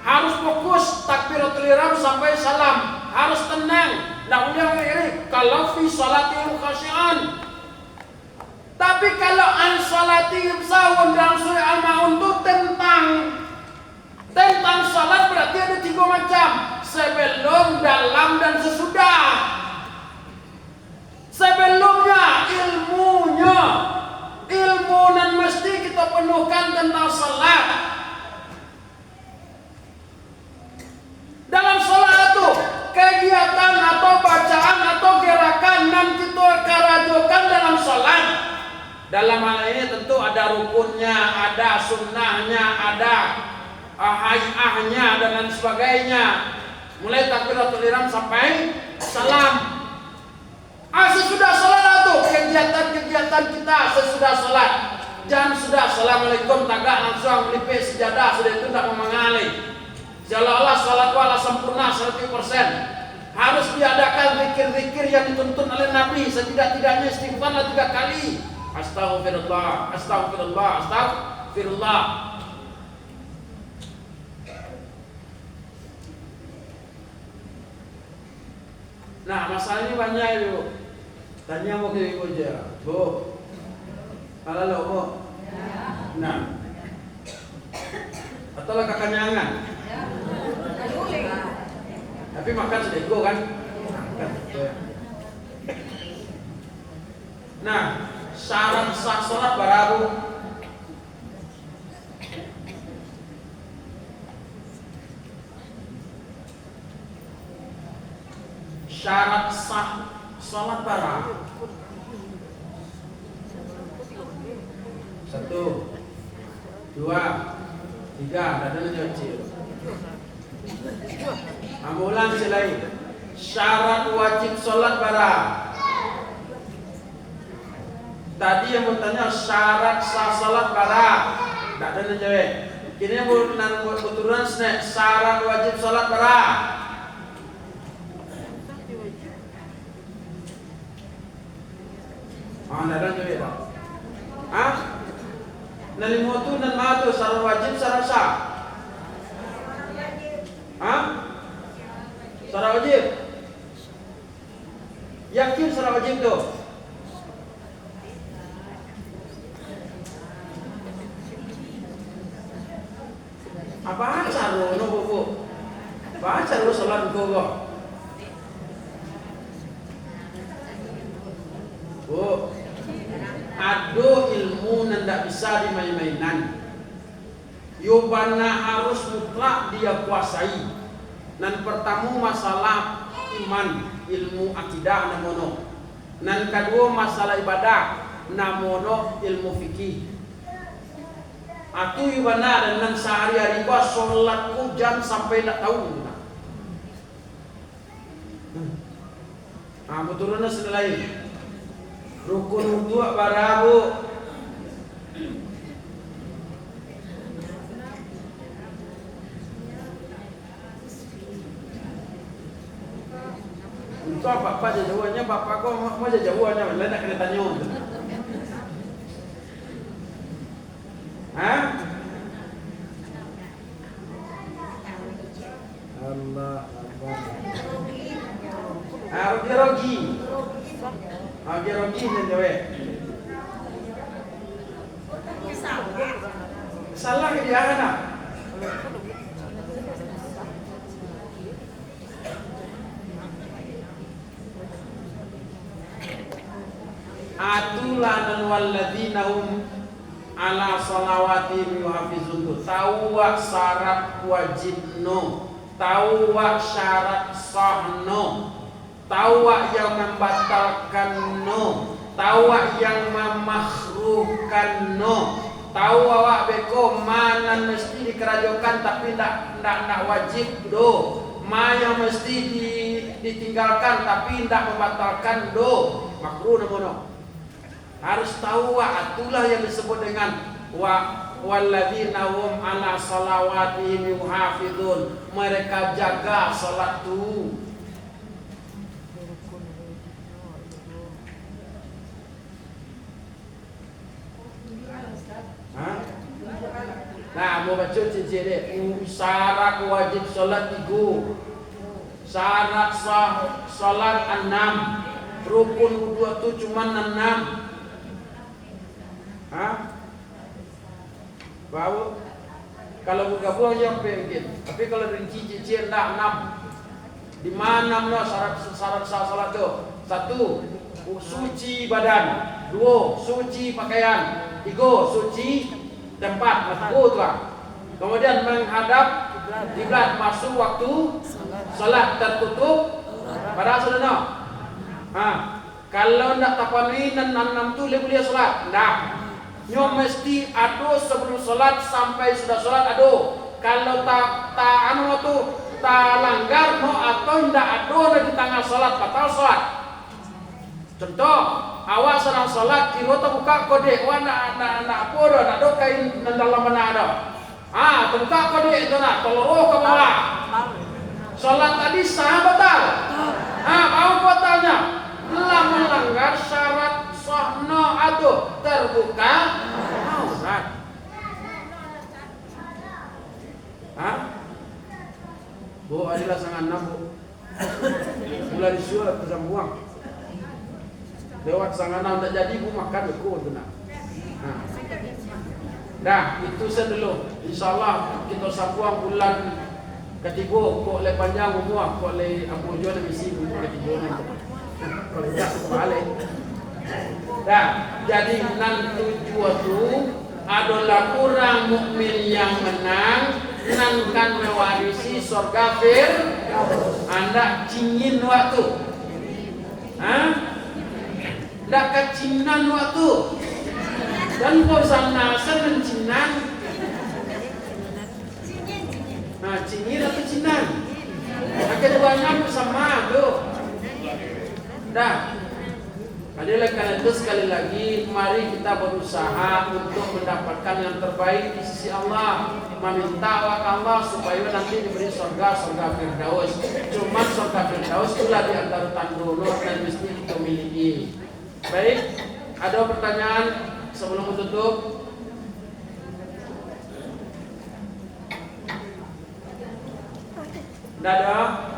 Harus fokus takbiratul ihram sampai salam, harus tenang. Tidak boleh iri kalau fi salatihim khasyi'an. Tapi kalau an salatihim sahun dalam surah Al-Maun itu tentang salat berarti ada 3 macam: sebelum, dalam, dan sesudah. Sebelumnya ilmu dan mesti kita penuhkan tentang salat. Dalam salat itu kegiatan atau bacaan atau gerakan yang kita kerajokan dalam salat. Dalam hal ini tentu ada rukunnya, ada sunnahnya, ada hayahnya dan lain sebagainya. Mulai takbiratul ihram sampai salam. Sesudah salat itu kegiatan kita sesudah salat. Jangan sudah assalamualaikum tagak langsung melipis sejadah, sudah itu tidak memangali. Seolah-olah salat wala sempurna 100%. Harus diadakan zikir-zikir yang dituntun oleh Nabi, setidak-tidaknya istighfarlah 3 kali. Astaghfirullah, astaghfirullah, astaghfirullah. Nah, masalahnya banyak itu. Tanya mau ke ibu aja, Bu. Halo, Bu. Nah, atau lah kekenyangan. Tapi makan sudah ego kan? Nah, syarat sah salat baru. Syarat sah salat baru. 1. 2, 3, ada kecil. Amulan selain syarat wajib sholat bara. Tadi yang bertanya syarat sah sholat bara, tak ada jawab. Kini yang berturunan syarat wajib sholat bara. Tak ada jawab. Nalimutu dan matu syarat wajib syarat sah. Syarat wajib. Yakin syarat wajib tu? Apa cara no bu? Apa cara salat ko go? Bu, ado ilmu ndak bisa dimain-mainan. Yobana harus mutlak dia kuasai. Nan pertama masalah iman, ilmu akidah namono. Nan kedua masalah ibadah namono ilmu fikih. Atu yubana dengan sehari-hari gua sholatku jam sampai tak tahu. Betulnya selain rukun dua barabu. Itu apa jawabannya? Bapak kok mau jawabannya? Lain nak kena tanya. Allah Rogi dan jawab. Salah ke dia kan? Atulah dan walladzina hum ala salawatihim yuhafizun. Tahu syarat wajibno, tahu syarat sahno, tahu yang membatalkan no, tahu yang memakruhkan no, tahu awak beko mana mesti dikerajokan tapi ndak wajib do, mana yang mesti ditinggalkan tapi ndak membatalkan do, makruh namono. Harus tahu itulah yang disebut dengan walladzina hum ala salawatihim yuhafizun. Mereka jaga salat tu. Nah, mau baca cincin dia. Syarat wajib salat 3. Syarat sah salat 6. Rukun wudu tu cuma 6. Baru kalau bergabung yang pengen, tapi kalau rinci cincin dah 6. Di mana syarat salat tu? 1. Suci badan. 2. Suci pakaian. 3. Suci tempat. Tu lah. Kemudian menghadap kiblat, masuk waktu salat, tertutup pada saudara. Kalau nak tapani dan 6 tu boleh salat. Dah. Nyo mesti ado sebelum salat sampai sudah salat ado. Kalau tak anu tu tak langgar no atau ndak ado di tengah salat batal salat. Contoh, awak sedang salat kira tu buka kode, wan nak apa dah, nak do kain dalam mana ada. Buka kode itu nak, telur ke bawah. Salat tadi sah batal. Mau batalnya? Telah melanggar syarat sahno ado terbuka aurat. Bu adalah sangat nabu. Mulai disuruh tersambuang. Lewat sangat nabu tak jadi bu makan beku tenang. Dah itu sedulu. Insyaallah kita sambuang bulan ketiga kok le panjang umur kok le ampun jual misi bulan ketiga nanti. Kalau tak balik. Dah, jadi nan tujuan tu adalah orang mukmin yang menang, nan kan mewarisi surga Anda cingin waktu. Ndak kacinan waktu. Dan bosan nasa mencinan Cingir atau cinan? Keduanya sama tuh. Dah. Oleh karena itu sekali lagi mari kita berusaha untuk mendapatkan yang terbaik di sisi Allah, meminta Allah supaya nanti diberi surga Firdaus. Cuma surga Firdaus itulah di antara tandurut dan mesti kita miliki. Baik, ada pertanyaan sebelum tutup? Tidak ada?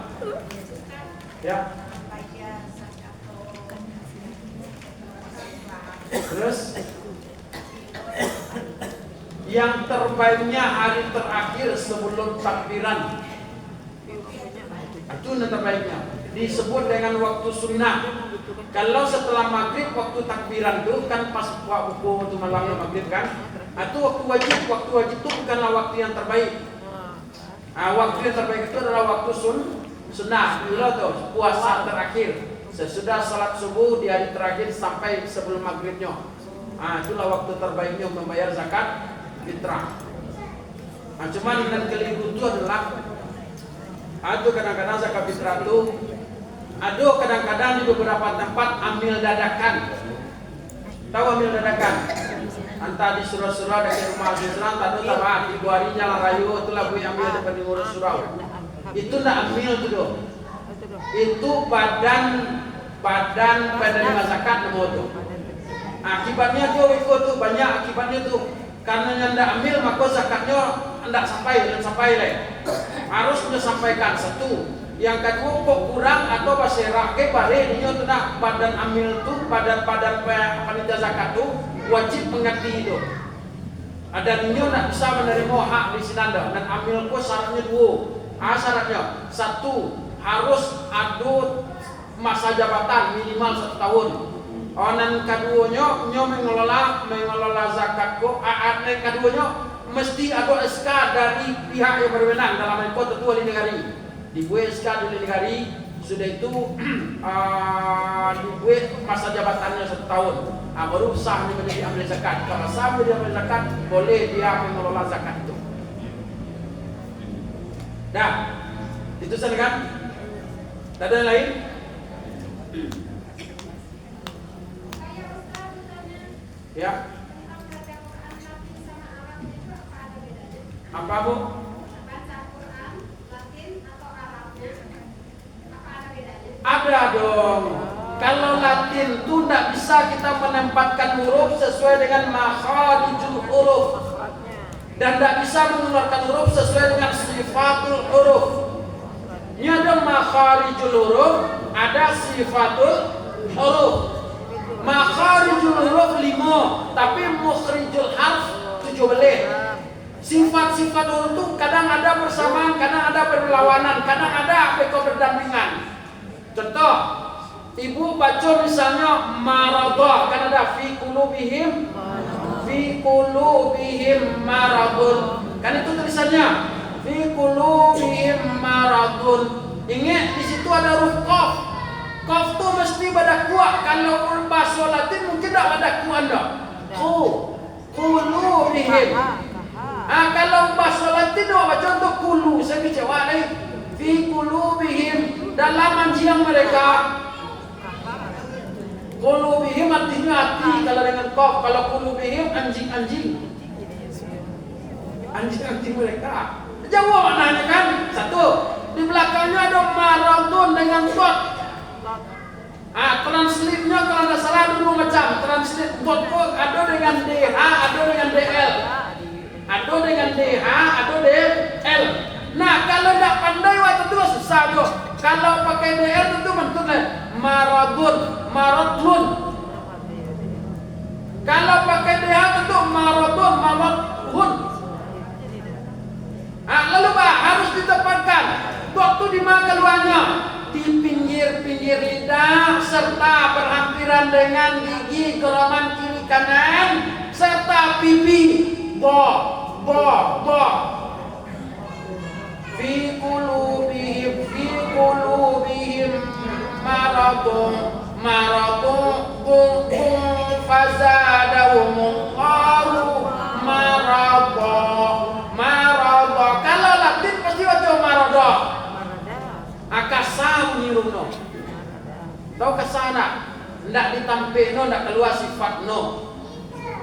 Ya. Terus yang terbaiknya hari terakhir sebelum takbiran, itu yang terbaiknya disebut dengan waktu sunnah. Kalau setelah maghrib waktu takbiran itu kan pas buku itu malamnya maghrib kan, itu waktu wajib itu bukanlah waktu yang terbaik. Waktu yang terbaik itu adalah waktu sunnah, tuh puasa terakhir. Sesudah salat subuh di hari terakhir sampai sebelum maghribnya, itulah waktu terbaiknya membayar zakat fitrah. Cuman yang keliru itu adalah, kadang-kadang zakat fitrah itu, kadang-kadang di beberapa tempat ambil dadakan. Tahu ambil dadakan? Entah di surau-surau dari rumah Islam, tadi di 2 harinya lah rayu, itulah gue ambil depan di ngurus surau. Itu ndak ambil tuh. Itu badan penerima zakat nomor itu. Akibatnya tuh banyak akibatnya tuh. Karena yang ndak ambil maka zakatnya ndak sampai leh. Harus sampaikan satu. Yang kedua kok kurang atau baserah ke bare dia tuh nak badan amil tuh badan panitia zakat tuh wajib mengerti itu. Ada dia ndak bisa menerima hak di sinanda dan amil kok syaratnya dua. Syaratnya satu harus ada masa jabatan minimal 1 tahun. Dan keduanya mengelola zakat kok. Dan keduanya mesti ada SK dari pihak yang berwenang dalam hal itu ketua negara. Dibuat SK dari negara sudah itu dibuat masa jabatannya 1 tahun. Baru sah dia menjadi amil zakat. Kalau sah menjadi amil zakat boleh dia mengelola zakat itu. Dah, itu saja kan? Tak ada yang lain? Ya. Apa Bu? Ada dong. Kalau Latin itu tidak bisa kita menempatkan huruf sesuai dengan makharijul huruf. Dan tidak bisa mengeluarkan huruf sesuai dengan sifatul huruf. Ini ada makharijul huruf, ada sifatul huruf. Makharijul huruf 5, tapi mukhrijul harf 17. Sifat-sifat huruf itu kadang ada bersamaan, kadang ada berlawanan, kadang ada berdampingan. Contoh, ibu baca misalnya maradha, kan ada fi qulubihim maradun. Kan itu tulisannya fi qulubihim maradun. Ingat di situ ada huruf qaf. Qaf itu mesti pada kuat. Kalau bahasa Latin mungkin tidak ada kuat dah. Qulubihim. Kalau bahasa Latin baca untuk kulu, saya bicara nih fi qulubihim, dalam anjing mereka. Qulubihim artinya hati kalau dengan qaf, kalau qulubihim anjing-anjing. Anjing-anjing mereka. Jauh maknanya kan? Satu, di belakangnya ada maradun dengan qaf. Translate-nya kalau tidak salah ada 2 macam. Translate qaf ada dengan DH, ada dengan DL. Ada dengan DH, ada DL. Nah, kalau tidak pandai waktu itu susah tuh. Kalau pakai DL itu bentuknya maradun. Kalau pakai DH itu maradun. Lalu harus ditempatkan. Waktu di mana keluarnya? Di pinggir-pinggir lidah serta berhampiran dengan gigi geroman kiri kanan serta pipi. Bo. Fi qulubihim maradun fazadahumullahu marada. Kalau Latin pasti Tahu ke sana, ndak ditampil no, ndak keluar sifat no.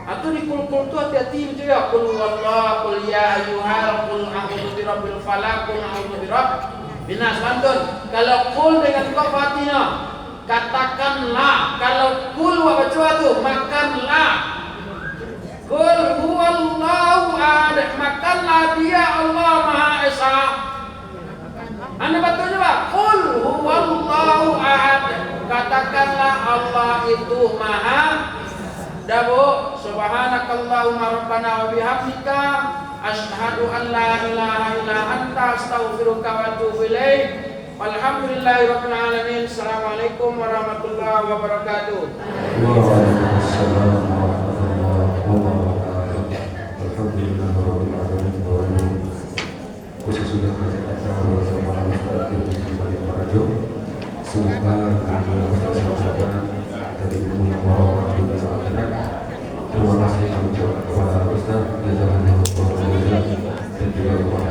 Atau di kul-kul tu hati-hati itu ya. Kul wallah, kul ya ayyuhal, kul a'udzu birabbil falaq, kul a'udzu birabbin nas. Pantun. Kalau kul dengan kau fatina, katakanlah. Kalau kul wa baca tu, makanlah. Kul huwallahu ahad, makanlah dia Allah Maha Esa. Anda betul juga. Kul huwallahu ahad, katakanlah Allah itu Maha. Dabu subhanakallahumma rabbana wa bihamdika asyhadu an la ilaha illa anta astaghfiruka wa atubu ilaik. Walhamdulillahirabbil alamin. Assalamualaikum warahmatullahi wabarakatuh. Waalaikumsalam warahmatullahi wabarakatuh. Alhamdulillahirabbil alamin. Khusus sudah kita bersama Ustaz kembali merajuk. Semoga kita dari ilmu yang warawat juga sangat enak. Terima kasih kami ucapkan kepada Ustaz, jazakallahu khairan dan juga kepada